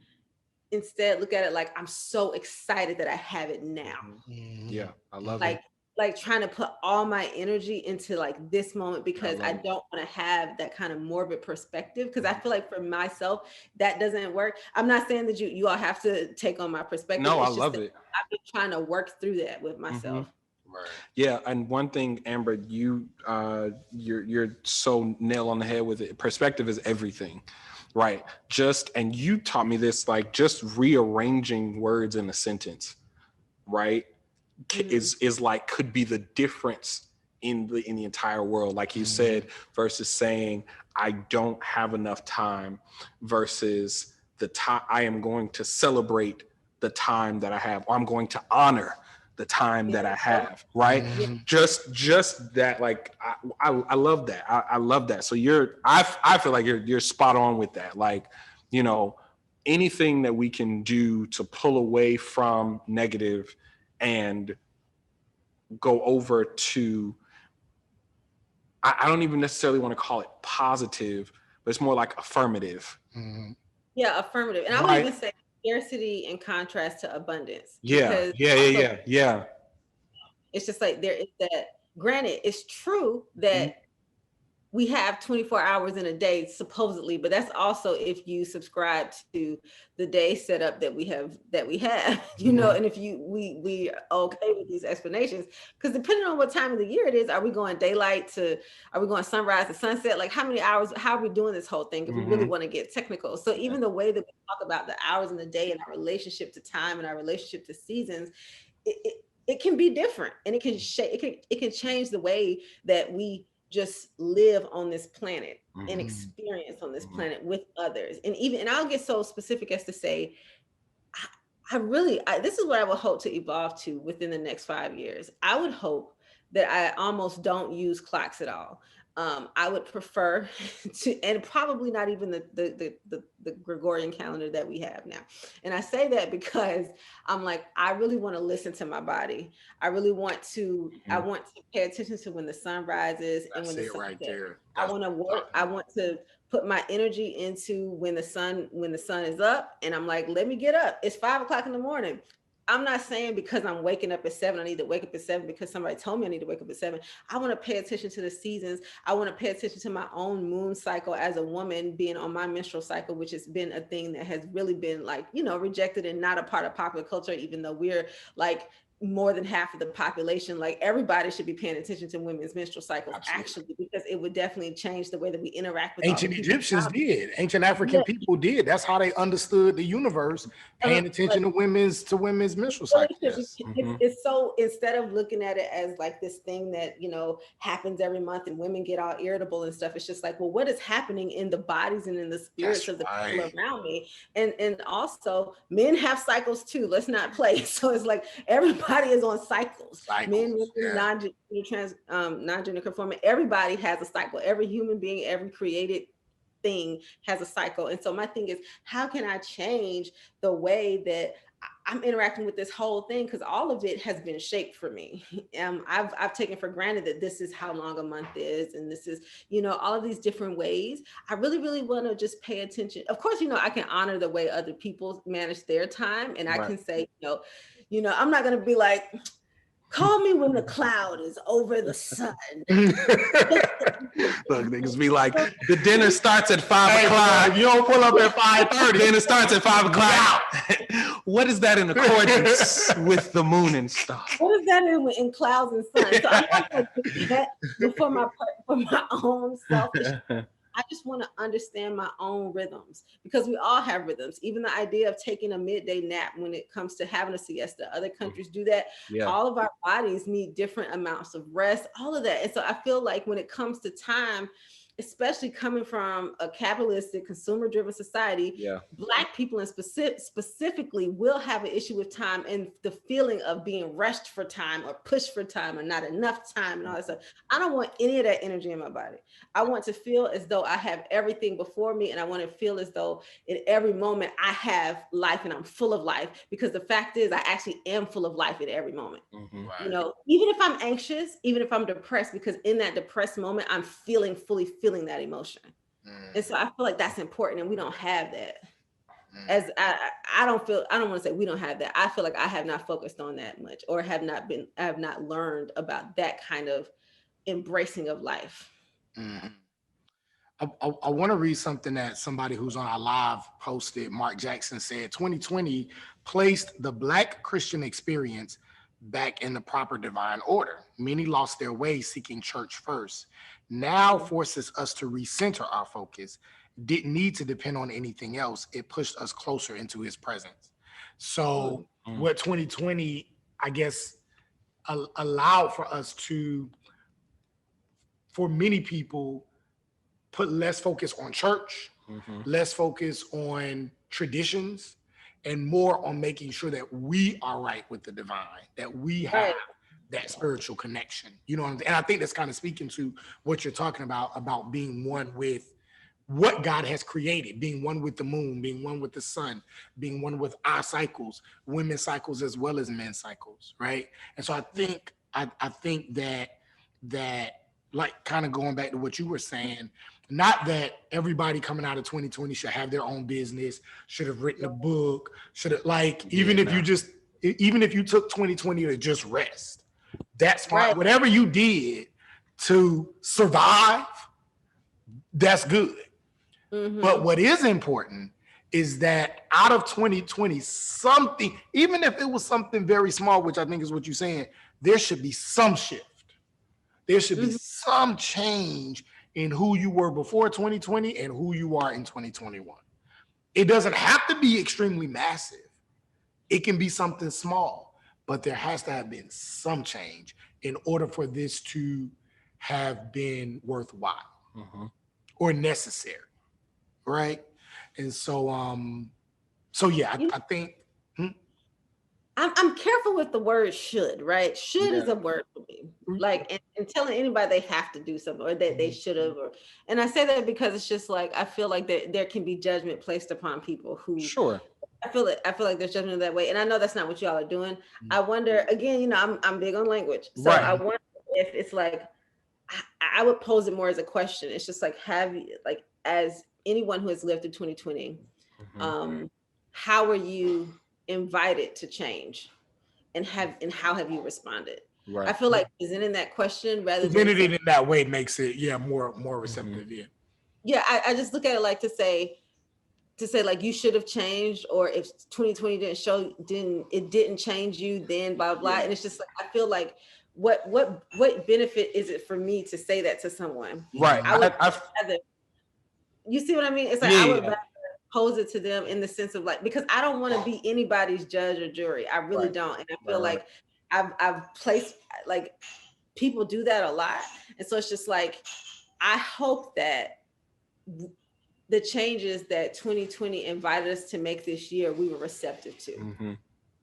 Instead, look at it like I'm so excited that I have it now. Yeah, I love like, it. like trying to put all my energy into like this moment because I don't want to have that kind of morbid perspective. Because I feel like for myself, that doesn't work. I'm not saying that you all have to take on my perspective. No, it's I love it. I've been trying to work through that with myself. Right. Yeah, and one thing, Amber, you're so nail on the head with it. Perspective is everything, right? And you taught me this, like just rearranging words in a sentence, right? Is like could be the difference in the entire world, like you said, versus saying I don't have enough time versus the time I am going to celebrate the time that I have, or I'm going to honor the time that I have, right? Just that, like I love that. I love that. So I feel like you're spot on with that. Like, you know, anything that we can do to pull away from negative and go over to, I don't even necessarily want to call it positive, but it's more like affirmative. Yeah, affirmative. And I would even say scarcity in contrast to abundance. Yeah. It's just like there is that, granted, it's true that we have 24 hours in a day, supposedly, but that's also if you subscribe to the day setup that we have, you know, and if we are okay with these explanations, because depending on what time of the year it is, are we going daylight to, are we going sunrise to sunset? Like how many hours, how are we doing this whole thing if we really want to get technical? So even the way that we talk about the hours in the day and our relationship to time and our relationship to seasons, it can be different, and it can change the way that we just live on this planet and experience on this planet with others. And I'll get so specific as to say, this is what I would hope to evolve to within the next 5 years. I would hope that I almost don't use clocks at all. I would prefer to, and probably not even the Gregorian calendar that we have now. And I say that because I'm like, I really want to listen to my body. I really want to, I want to pay attention to when the sun rises and when the sun sets. I want to work. I want to put my energy into when the sun is up, and I'm like, let me get up. It's 5 o'clock in the morning. I'm not saying because I'm waking up at 7, I need to wake up at 7 because somebody told me I need to wake up at 7. I want to pay attention to the seasons. I want to pay attention to my own moon cycle as a woman, being on my menstrual cycle, which has been a thing that has really been like, you know, rejected and not a part of popular culture, even though we're like more than half of the population. Like everybody should be paying attention to women's menstrual cycles, actually, because it would definitely change the way that we interact with ancient Egyptians did. Ancient African people did. That's how they understood the universe, paying attention to women's menstrual cycles. It's so, instead of looking at it as like this thing that, you know, happens every month and women get all irritable and stuff, it's just like, well, what is happening in the bodies and in the spirits of the people around me? And also men have cycles too. Let's not play. So it's like everybody is on cycles. Men, women, non-gender conforming, everybody has a cycle. Every human being, every created thing has a cycle. And so my thing is, how can I change the way that I'm interacting with this whole thing? Because all of it has been shaped for me. I've taken for granted that this is how long a month is, and this is, you know, all of these different ways. I really, really want to just pay attention. Of course, you know, I can honor the way other people manage their time, and I can say, you know, I'm not going to be like, call me when the cloud is over the sun. Look, niggas be like, the dinner starts at 5 o'clock. You don't pull up at 5:30. Dinner starts at 5 o'clock. What is that in accordance with the moon and stuff? What is that in clouds and sun? So I want to do that for my own selfish. I just want to understand my own rhythms, because we all have rhythms. Even the idea of taking a midday nap when it comes to having a siesta, other countries do that. All of our bodies need different amounts of rest, all of that. And so I feel like when it comes to time, especially coming from a capitalistic, consumer-driven society, Black people in specifically will have an issue with time and the feeling of being rushed for time or pushed for time or not enough time and all that stuff. I don't want any of that energy in my body. I want to feel as though I have everything before me, and I want to feel as though in every moment I have life and I'm full of life, because the fact is I actually am full of life at every moment. You know, even if I'm anxious, even if I'm depressed, because in that depressed moment, I'm fully feeling that emotion. And so I feel like that's important, and we don't have that. as I don't want to say we don't have that. I feel like I have not focused on that much, or have not learned about that kind of embracing of life. Mm-hmm. I want to read something that somebody who's on our live posted. Mark Jackson said 2020 placed the Black Christian experience back in the proper divine order. Many lost their way seeking church first. Now forces us to recenter our focus. Didn't need to depend on anything else. It pushed us closer into his presence. So what 2020, I guess, allowed for us to, for many people, put less focus on church, less focus on traditions, and more on making sure that we are right with the divine, that we have that spiritual connection. You know what I'm saying? And I think that's kind of speaking to what you're talking about being one with what God has created, being one with the moon, being one with the sun, being one with our cycles, women's cycles as well as men's cycles, right? And so I think that like kind of going back to what you were saying, not that everybody coming out of 2020 should have their own business, should have written a book, should have even if you took 2020 to just rest, that's fine. Right. Whatever you did to survive, that's good. But what is important is that out of 2020, something, even if it was something very small, which I think is what you're saying, there should be some shift. There should be some change in who you were before 2020 and who you are in 2021. It doesn't have to be extremely massive. It can be something small, but there has to have been some change in order for this to have been worthwhile or necessary, right? And so, I think. I'm careful with the word should, right? Should is a word for me. Like, and telling anybody they have to do something or that they should have, and I say that because it's just like, I feel like there can be judgment placed upon people who, I feel like there's judgment that way. And I know that's not what y'all are doing. I wonder, again, I'm big on language. So I wonder if it's like, I would pose it more as a question. It's just like, have you, like, as anyone who has lived through 2020, how are you invited to change, and how have you responded? I feel like presenting that question rather than presenting it in that way makes it more receptive. I just look at it like to say like, you should have changed, or if 2020 didn't change you, then blah blah. And it's just like, I feel like what benefit is it for me to say that to someone? Right. I would rather, you see what I mean? It's like, I would rather pose it to them in the sense of like, because I don't want to be anybody's judge or jury. I really don't. And I feel like I've placed, like, people do that a lot. And so it's just like, I hope that the changes that 2020 invited us to make this year, we were receptive to.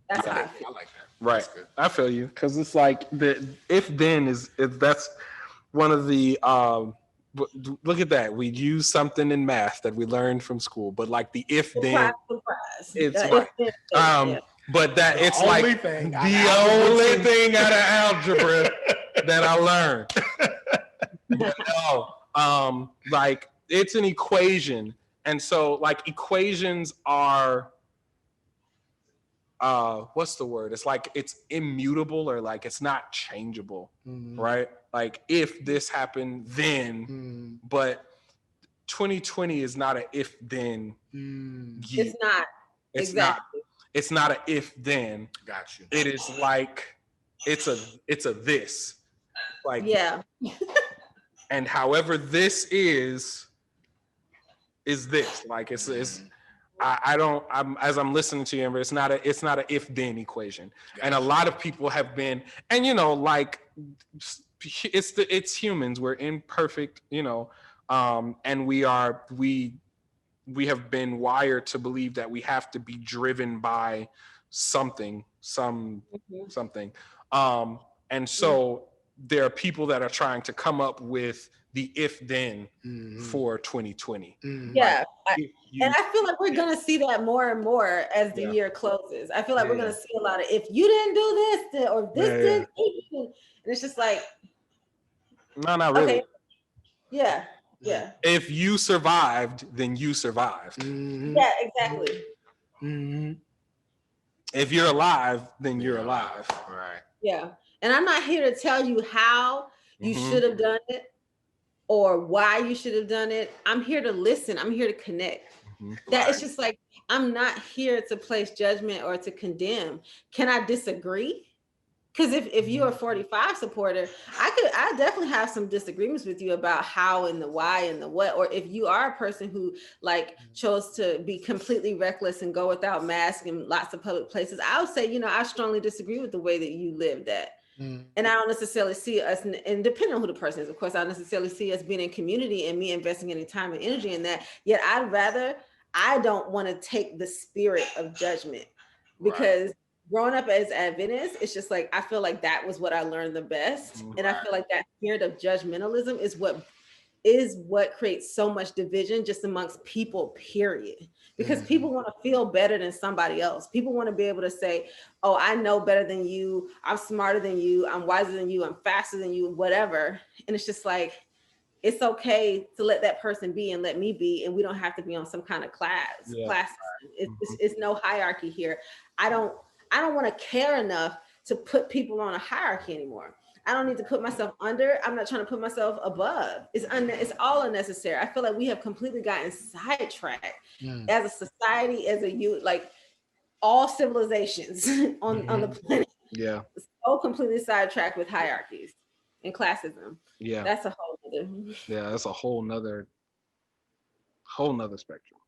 That's how I feel. I like that. Right. I feel you. Cause it's like that's one of the, look at that. We use something in math that we learned from school, but like the if then, it's right. But that it's like the only thing out of algebra that I learned. But no, like, it's an equation, and so like equations are, what's the word? It's like it's immutable, or like it's not changeable, right? Like, if this happened, then, but 2020 is not a if then. It's not. Exactly. It's not a if then. Got you. It is like, it's a this. Like, and however this is this. Like, as I'm listening to you, Amber, it's not a if then equation. Gotcha. And a lot of people have been, and like, it's humans, we're imperfect, and we have been wired to believe that we have to be driven by something. And so there are people that are trying to come up with the if then for 2020. Yeah. And I feel like we're going to see that more and more as the year closes. I feel like we're going to see a lot of, if you didn't do this, or this didn't, and it's just like, no, not really. Okay. Yeah. If you survived, then you survived. Yeah, exactly. If you're alive, then you're alive. Right. Yeah. And I'm not here to tell you how you should have done it or why you should have done it. I'm here to listen. I'm here to connect. That it's just like, I'm not here to place judgment or to condemn. Can I disagree? Because if you're a 45 supporter, I definitely have some disagreements with you about how and the why and the what. Or if you are a person who like chose to be completely reckless and go without mask in lots of public places, I would say, I strongly disagree with the way that you lived that. And I don't necessarily see us, and depending on who the person is, of course, I don't necessarily see us being in community and me investing any time and energy in that. Yet I don't want to take the spirit of judgment, because growing up as Adventist, it's just like, I feel like that was what I learned the best. And I feel like that spirit of judgmentalism is what creates so much division just amongst people, period. Because people want to feel better than somebody else. People want to be able to say, oh, I know better than you. I'm smarter than you. I'm wiser than you. I'm faster than you, whatever. And it's just like, it's okay to let that person be and let me be. And we don't have to be on some kind of class. It's no hierarchy here. I don't want to care enough to put people on a hierarchy anymore. I don't need to put myself under. I'm not trying to put myself above. It's all unnecessary. I feel like we have completely gotten sidetracked as a society, as a youth, like all civilizations on the planet. Yeah. So completely sidetracked with hierarchies and classism. Yeah. That's a whole other. Yeah, that's a whole nother spectrum.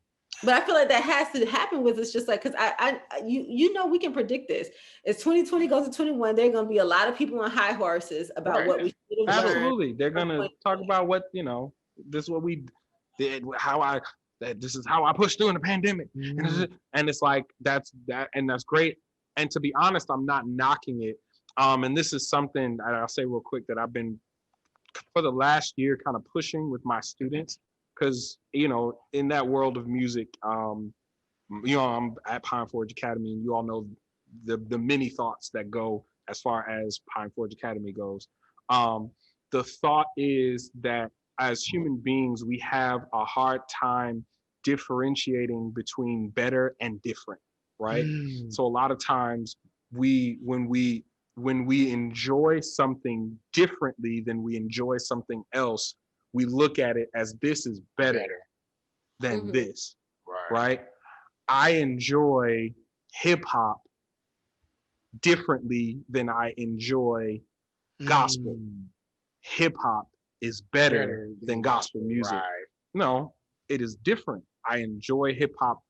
But I feel like that has to happen with us, just like, because we can predict this. As 2020 goes to 21, there are going to be a lot of people on high horses about what we should have learned. Absolutely. They're going to talk about what, this is what we did, this is how I pushed through in the pandemic. And it's like, that's great. And to be honest, I'm not knocking it. And this is something I'll say real quick that I've been, for the last year, kind of pushing with my students. Because, in that world of music, I'm at Pine Forge Academy, and you all know the many thoughts that go as far as Pine Forge Academy goes. The thought is that as human beings, we have a hard time differentiating between better and different, right? So a lot of times when we enjoy something differently than we enjoy something else, we look at it as this is better than this, right? I enjoy hip hop differently than I enjoy gospel. Hip hop is better than gospel music. No, it is different. I enjoy hip hop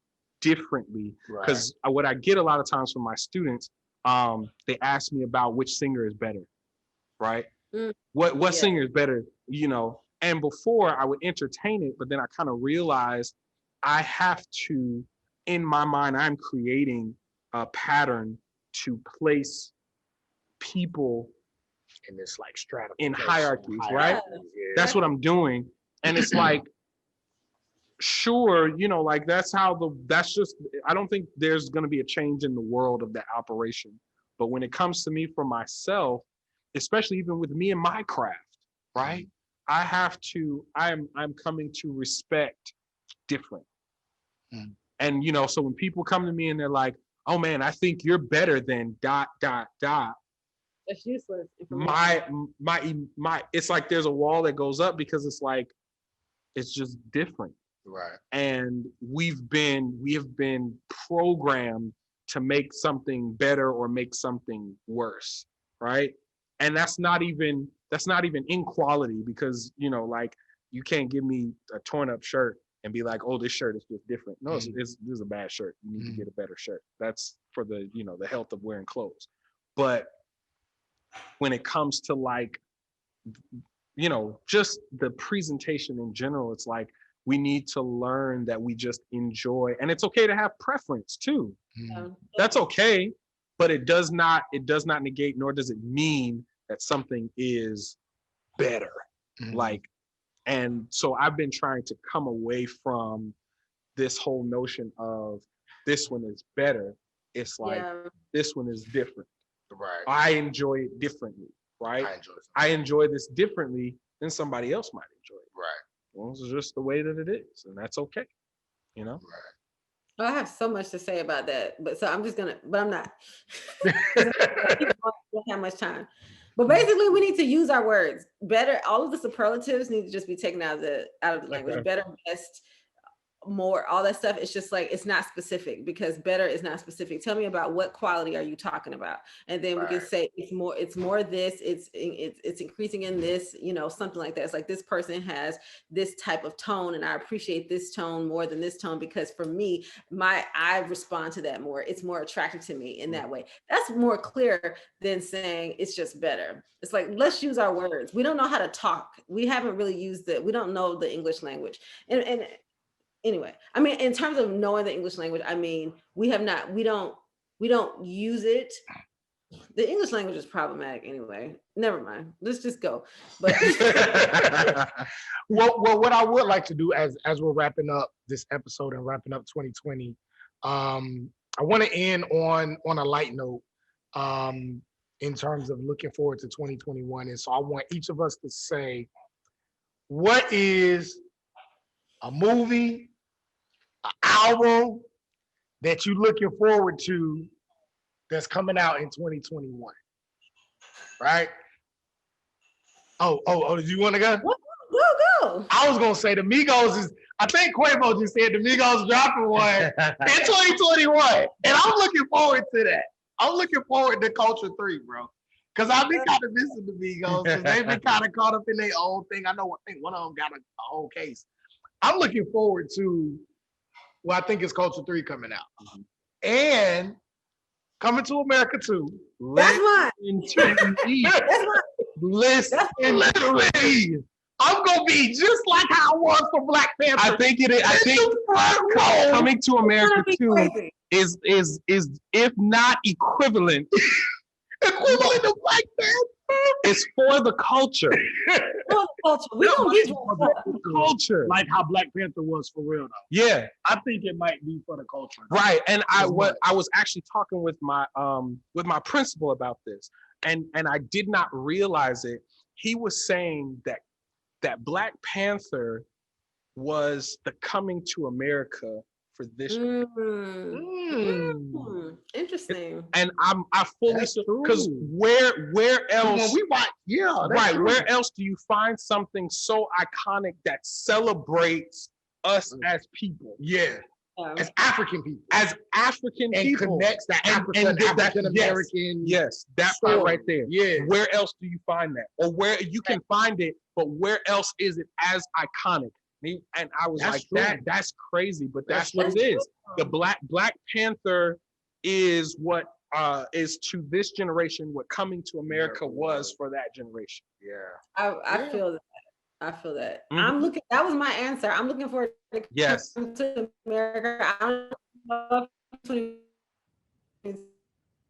differently because what I get a lot of times from my students, they ask me about which singer is better, right? What singer is better, And before I would entertain it, but then I kind of realized I have to, in my mind, I'm creating a pattern to place people in this like strata in hierarchies, right? That's what I'm doing. And it's like, sure, that's just, I don't think there's going to be a change in the world of that operation. But when it comes to me for myself, especially even with me and my craft, right? I'm coming to respect different. And, so when people come to me and they're like, oh man, I think you're better than ... That's useless. My, it's like there's a wall that goes up because it's like, it's just different. Right. And we have been programmed to make something better or make something worse. Right. And that's not even inequality because, you can't give me a torn up shirt and be like, oh, this shirt is just different. No, this is a bad shirt. You need to get a better shirt. That's for the, the health of wearing clothes. But when it comes to just the presentation in general, it's like, we need to learn that we just enjoy, and it's okay to have preference too. That's okay, but it does not negate, nor does it mean that something is better. And so I've been trying to come away from this whole notion of this one is better. It's like, this one is different. Right. I enjoy it differently, right? I enjoy this differently than somebody else might enjoy it. Right. Well, it's just the way that it is, and that's okay, Right. Oh, I have so much to say about that, but I'm not. I don't have much time. But basically, we need to use our words better. All of the superlatives need to just be taken out of the language. Better, best, more, all that stuff. It's just like, it's not specific, because better is not specific. Tell me about what quality are you talking about, and then we can say it's more this, it's increasing in this, something like that. It's like, this person has this type of tone, and I appreciate this tone more than this tone, because for me, I respond to that more. It's more attractive to me in that way. That's more clear than saying it's just better. It's like, let's use our words. We don't know how to talk. We haven't really used it. We don't know the English language. And anyway, I mean, in terms of knowing the English language, I mean, we don't use it. The English language is problematic anyway. Never mind. Let's just go. But well, what I would like to do as we're wrapping up this episode and wrapping up 2020, I want to end on a light note in terms of looking forward to 2021. And so I want each of us to say, what is a movie, an album that you're looking forward to that's coming out in 2021, right? Oh, did you want to go? Go. I was going to say the Migos I think Quavo just said the Migos dropping one in 2021. And I'm looking forward to that. I'm looking forward to Culture 3, bro. Because I've been kind of missing the Migos because they've been kind of caught up in their own thing. I think one of them got a whole case. I'm looking forward to, I think it's Culture 3 coming out. Mm-hmm. And Coming to America 2. That's mine. Listen to me. I'm gonna be just like how I was for Black Panther. I think it is. I think Coming to America 2 is if not equivalent to Black Panther. It's for the culture. We don't be for the culture, like how Black Panther was for real, though. Yeah, I think it might be for the culture, right? And I was actually talking with my principal about this, and I did not realize it. He was saying that Black Panther was the coming to America for this year. Interesting. And I fully, because where else? When we watch, right. Where else do you find something so iconic that celebrates us as people? Yeah. As African people. As African and people. Connects that African American. Yes, that part right there. Yeah. Where else do you find that? Or where you can find it, but where else is it as iconic? And I was that's crazy, but that's what it is. The Black Panther is what is to this generation what Coming to America was for that generation. Yeah. I feel that. I feel that. Mm-hmm. That was my answer. I'm looking forward to Coming to America. I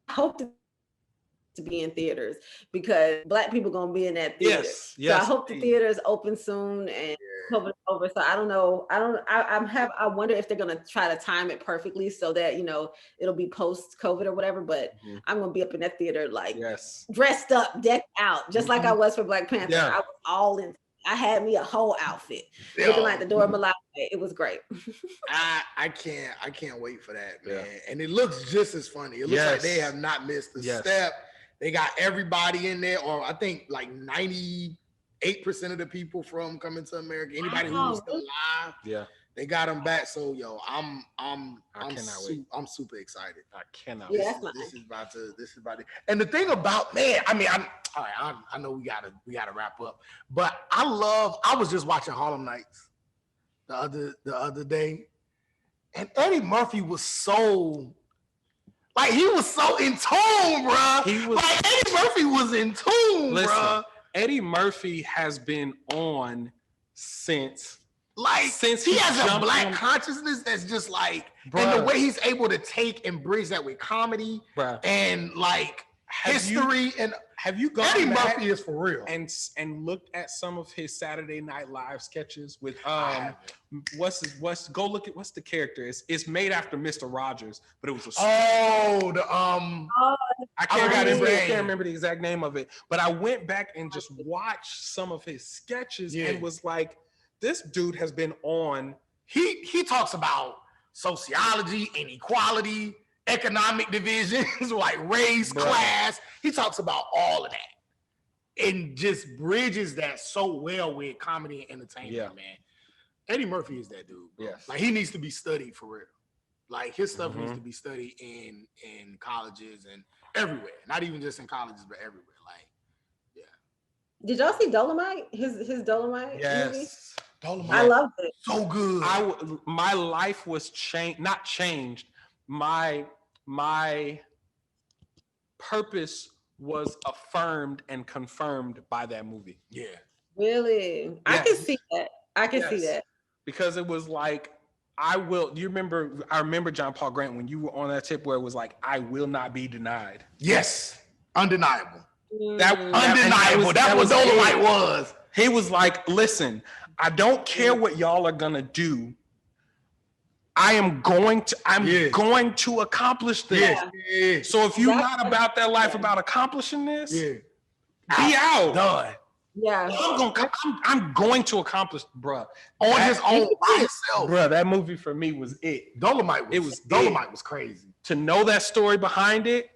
hope to be in theaters because Black people gonna be in that theater. Yes. So I hope the theaters open soon and COVID over. So I don't know. I wonder if they're gonna try to time it perfectly so that it'll be post COVID or whatever. But I'm gonna be up in that theater dressed up, decked out, just like I was for Black Panther. Yeah. I was all in. I had me a whole outfit, looking like the Dora Milaje. It was great. I can't wait for that, man. Yeah. And it looks just as funny. It looks like they have not missed a step. They got everybody in there, or I think like 98% of the people from Coming to America, anybody who was still alive. Yeah. They got them back. So I'm super excited. I cannot wait. This is about to. And the thing about, man, I mean, I know we gotta wrap up, but I was just watching Harlem Nights the other day, and Eddie Murphy was so he was so in tune, bro. Eddie Murphy was in tune, bro. Eddie Murphy has been on since he has a Black consciousness that's just and the way he's able to take and bridge that with comedy and history have you gone Eddie back Murphy is for real and looked at some of his Saturday Night Live sketches with what's the character? It's made after Mr. Rogers, but it was I can't remember the exact name of it, but I went back and just watched some of his sketches and was like, this dude has been on. He talks about sociology, inequality, economic divisions, like race, class. He talks about all of that and just bridges that so well with comedy and entertainment, man. Eddie Murphy is that dude, bro. Yes. Like, he needs to be studied for real. Like, his stuff needs to be studied in colleges and everywhere. Not even just in colleges, but everywhere. Like, yeah. Did y'all see Dolomite? His Dolomite movie? Dolomite. I loved it. So good. My life was not changed. My purpose was affirmed and confirmed by that movie. Yeah. Really? Yes. I can see that. I can see that. Because it was like, I remember John Paul Grant when you were on that tip where it was like, I will not be denied. Yes. Undeniable. Undeniable. That's what Dolomite was. He was like, listen, I don't care what y'all are gonna do. I'm going to accomplish this. Yeah. So if you're not about that life, about accomplishing this, be out. Done. Yeah. I'm going to accomplish, bruh. On his own by himself. Bruh, that movie for me was it. Dolomite was crazy. To know that story behind it,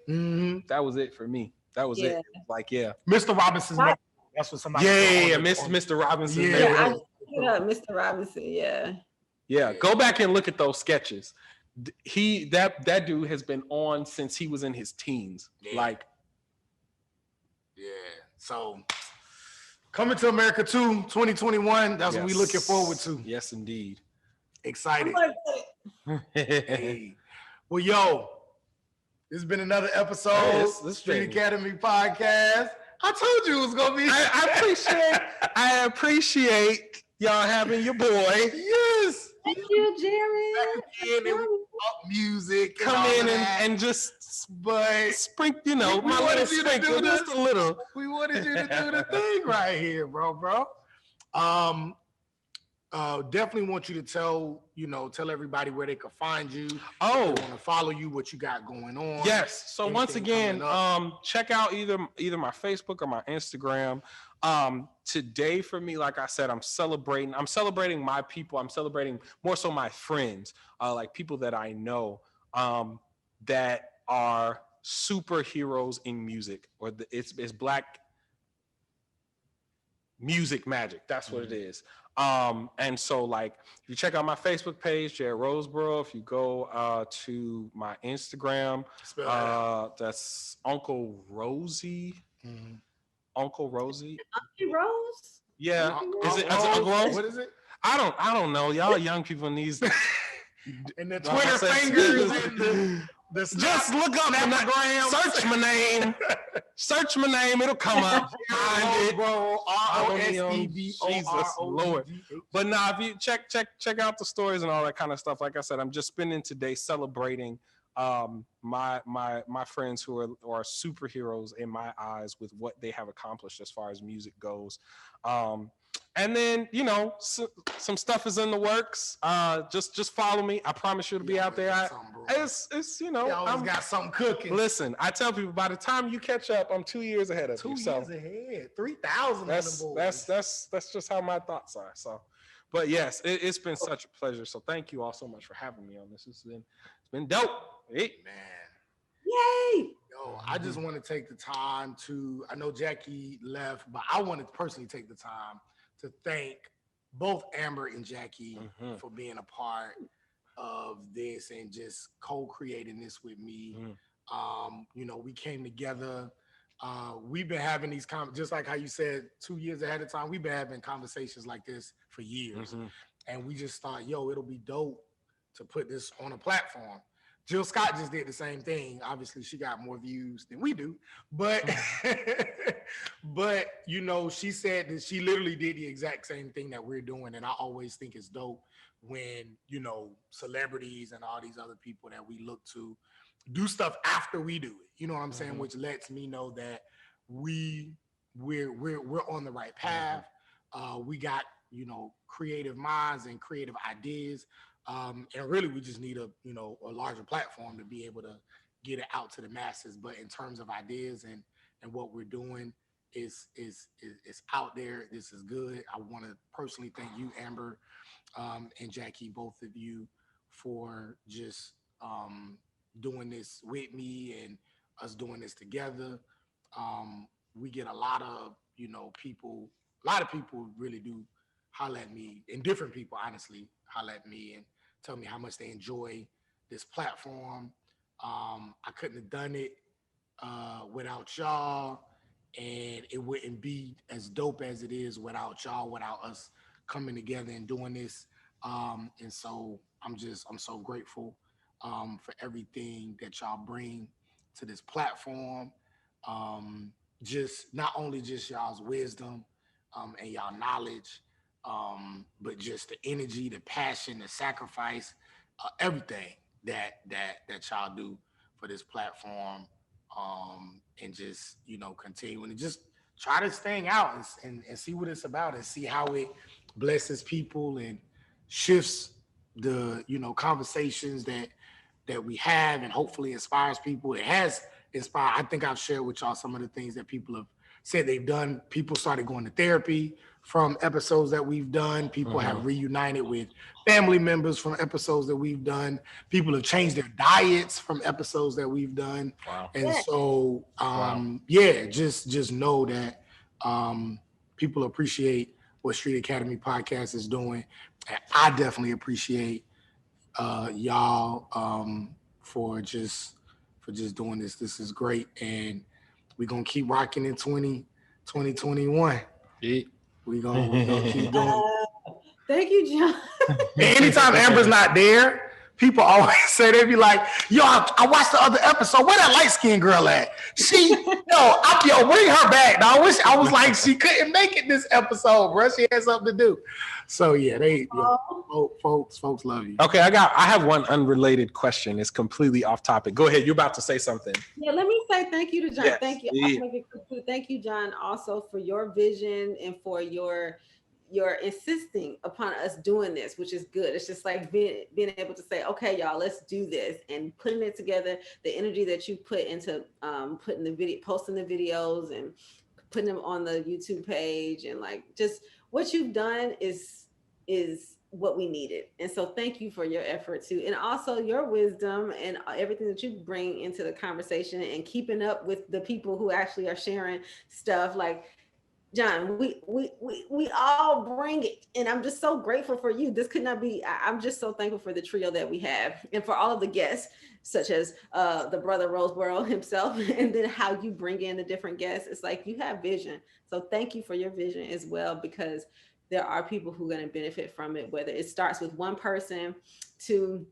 that was it for me. That was it. Like, Mr. Robinson's name. That's what somebody Mr. Robinson's name. Yeah, I Mr. Robinson, Yeah, go back and look at those sketches. That dude has been on since he was in his teens. So Coming to America 2, 2021. That's what we're looking forward to. Yes, indeed. Excited. Hey. Well, yo, this has been another episode of the Street Academy podcast. I told you it was gonna be. I appreciate y'all having your boy. Yes. Thank you, Jarrett. Back again, up music. Come in and just sprinkle, you know, my little sprinkle, just a little. We wanted you to do the thing right here, bro. Definitely want you to tell everybody where they can find you. Oh, want to follow you, what you got going on. Yes. So once again, check out either my Facebook or my Instagram. Today for me, like I said, I'm celebrating my people. I'm celebrating more so my friends, like people that I know, that are superheroes in music, or it's Black music magic. That's what it is. And so, like, if you check out my Facebook page, Jarrett Roseborough, if you go to my Instagram, that's Uncle Rosie. Mm-hmm. Uncle Rosie. Uncle Rose? Yeah. Is it Uncle Rose? What is it? I don't know. Y'all young people in these and the Twitter fingers and the just look up Instagram. Search my name. It'll come up. Bro, Jesus Lord. But now, if you check out the stories and all that kind of stuff, like I said, I'm just spending today celebrating my friends who are superheroes in my eyes with what they have accomplished as far as music goes. And then, some stuff is in the works. Just follow me. I promise you to be out there. It's always got something cooking. Listen, I tell people, by the time you catch up, I'm 2 years ahead of you. 2 years ahead. 3,000 on the board. That's just how my thoughts are. So, but yes, it's been such a pleasure. So thank you all so much for having me on this. It's been dope. Hey. Man. Yay. Yo, I just want to take the time to, I know Jackie left, but I want to personally take the time to thank both Amber and Jackie for being a part of this and just co-creating this with me. We came together. We've been having these just like how you said 2 years ahead of time, we've been having conversations like this for years. And we just thought, it'll be dope to put this on a platform. Jill Scott just did the same thing. Obviously, she got more views than we do, but she said that she literally did the exact same thing that we're doing. And I always think it's dope when, celebrities and all these other people that we look to do stuff after we do it. You know what I'm saying? Which lets me know that we're on the right path. We got, creative minds and creative ideas. And really, we just need a larger platform to be able to get it out to the masses. But in terms of ideas and what we're doing is out there. This is good. I want to personally thank you, Amber, and Jackie, both of you, for just doing this with me and us doing this together. We get a lot of, people, a lot of people really do holler at me, and different people, honestly, holler at me and tell me how much they enjoy this platform. I couldn't have done it without y'all, and it wouldn't be as dope as it is without y'all, without us coming together and doing this. And so I'm so grateful for everything that y'all bring to this platform. Just not only just y'all's wisdom and y'all knowledge, but just the energy, the passion, the sacrifice, everything that y'all do for this platform, and just continuing to just try this thing out and see what it's about and see how it blesses people and shifts the conversations that we have, and hopefully inspires people. It has inspired. I think I've shared with y'all some of the things that people have said they've done. People started going to therapy from episodes that we've done. People have reunited with family members from episodes that we've done. People have changed their diets from episodes that we've done. Wow. And so, yeah, just know that people appreciate what Street Academy Podcast is doing. And I definitely appreciate y'all for just doing this. This is great. And we're going to keep rocking in 2021. Yeah. We're gonna keep doing. Thank you, John. Anytime Amber's not there, people always say, they be like, yo, I watched the other episode. Where that light-skinned girl at? Bring her back. Now, I was like, she couldn't make it this episode, bro. She had something to do. So yeah, folks love you. Okay, I have one unrelated question. It's completely off topic. Go ahead. You're about to say something. Yeah, let me say thank you to John. Yes. Thank you. Yeah. Thank you, John, also for your vision and for your insisting upon us doing this, which is good. It's just like being able to say, okay, y'all, let's do this, and putting it together. The energy that you put into putting the video, posting the videos, and putting them on the YouTube page, and like just what you've done is what we needed. And so thank you for your effort too, and also your wisdom and everything that you bring into the conversation, and keeping up with the people who actually are sharing stuff. Like, John, we all bring it, and I'm just so grateful for you. This could not be. I'm just so thankful for the trio that we have, and for all of the guests, such as the brother Roseborough himself, and then how you bring in the different guests. It's like you have vision. So thank you for your vision as well, because there are people who are going to benefit from it. Whether it starts with one person to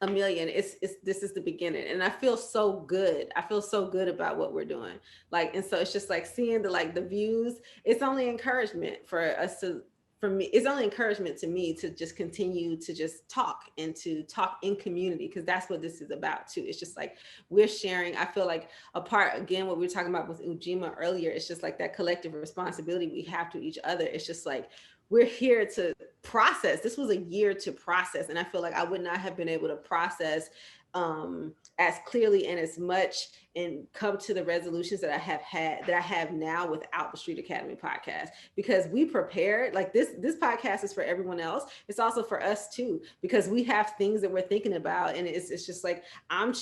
a million, this is the beginning, and I feel so good. I feel so good about what we're doing. Like, and so it's just like seeing the views. It's only encouragement for us to. For me, it's only encouragement to me to just continue to just talk, and to talk in community, because that's what this is about too. It's just like we're sharing. I feel like a part, again, what we were talking about with Ujima earlier, it's just like that collective responsibility we have to each other. It's just like we're here to process. This was a year to process, and I feel like I would not have been able to process as clearly and as much, and come to the resolutions that I have now without the Street Academy podcast, because we prepared. Like this podcast is for everyone else. It's also for us too, because we have things that we're thinking about, and it's just like I'm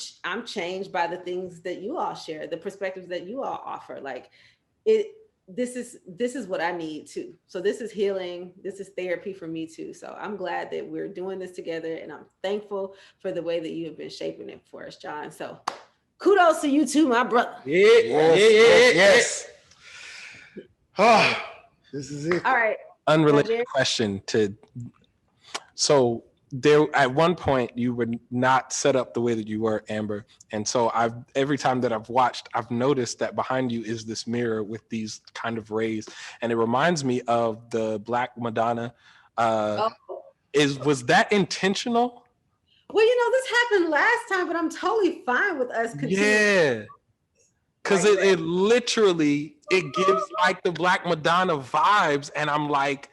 changed by the things that you all share, the perspectives that you all offer. Like this is what I need too. So this is healing. This is therapy for me too. So I'm glad that we're doing this together, and I'm thankful for the way that you have been shaping it for us, John. So kudos to you too, my brother. Yes. Oh, this is it. All right. Unrelated question to, so there at one point you were not set up the way that you were, Amber, and so every time that I've watched, I've noticed that behind you is this mirror with these kind of rays, and it reminds me of the Black Madonna. Was that intentional? Well, this happened last time, but I'm totally fine with us continuing. Yeah, because it literally, it gives like the Black Madonna vibes, and I'm like,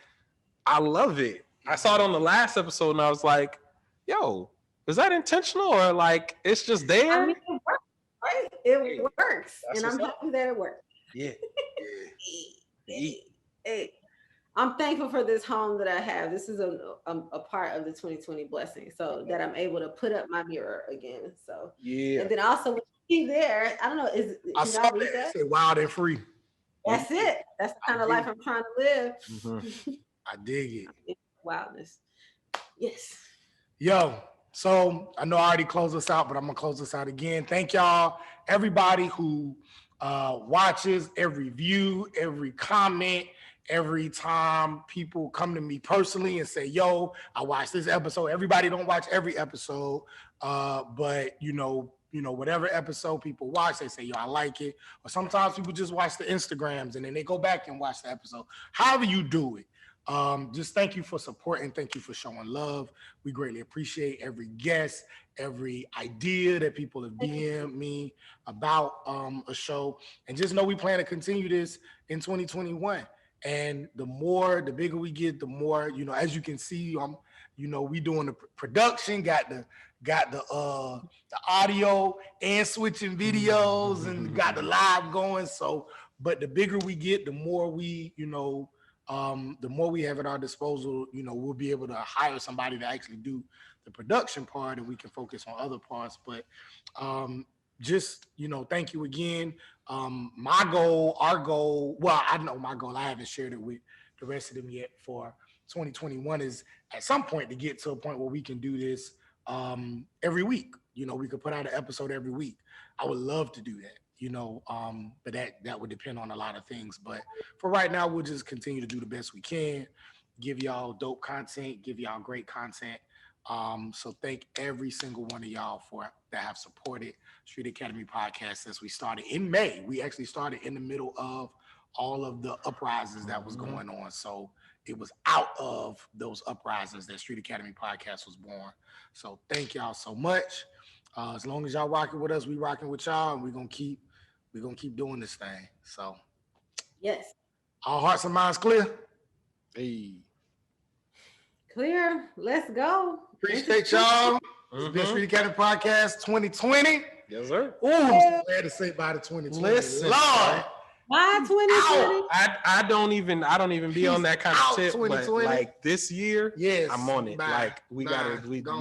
I love it. I saw it on the last episode, and I was like, yo, is that intentional, or like it's just there? I mean, it works, right? It works, and I'm happy that it works. Yeah. Hey. I'm thankful for this home that I have. This is a part of the 2020 blessing. So that I'm able to put up my mirror again. So Yeah. And then also when you there, I don't know, I saw that. Say wild and free. That's it. That's the kind of life I'm trying to live. Mm-hmm. I dig it. Wildness. Yes. Yo, so I know I already closed us out, but I'm gonna close us out again. Thank y'all, everybody who watches, every view, every comment, every time people come to me personally and say, yo, I watched this episode. Everybody don't watch every episode, but you know, whatever episode people watch, they say, yo, I like it. Or sometimes people just watch the Instagrams and then they go back and watch the episode. However you do it. Just thank you for supporting. Thank you for showing love. We greatly appreciate every guest, every idea that people have DM'd me about a show. And just know we plan to continue this in 2021. And the bigger we get, the more, as you can see, we doing the production, got the audio and switching videos and got the live going. So, but the bigger we get, the more we, the more we have at our disposal, we'll be able to hire somebody to actually do the production part and we can focus on other parts. But just, thank you again. Our goal, well, I know my goal, I haven't shared it with the rest of them yet for 2021 is at some point to get to a point where we can do this every week. We could put out an episode every week. I would love to do that. But that would depend on a lot of things. But for right now, we'll just continue to do the best we can, give y'all dope content, give y'all great content. So thank every single one of y'all that have supported Street Academy Podcast since we started in May. We actually started in the middle of all of the uprisings that was going on. So it was out of those uprisings that Street Academy Podcast was born. So thank y'all so much. As long as y'all rocking with us, we rocking with y'all, and we're gonna keep doing this thing. So, yes, all hearts and minds clear. Hey, clear. Let's go. Appreciate y'all. It's been Street Academy Podcast 2020. Yes, sir. Ooh, I'm so glad to say bye to 2020. Listen, Lord. Bye 2020. I don't even be on that kind of tip, but like this year, yes, I'm on it. Bye. Like you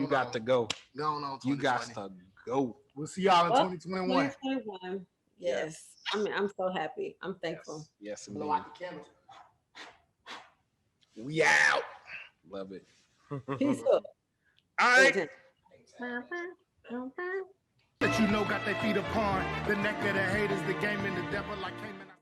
got to go. Going on. You got to go. We'll see y'all in 2021. 2021. Yes. I'm so happy. I'm thankful. Yes, Blow out the candles. We out. Love it. Peace up. All right. That got their feet upon the neck of the haters, the game and the devil like came in.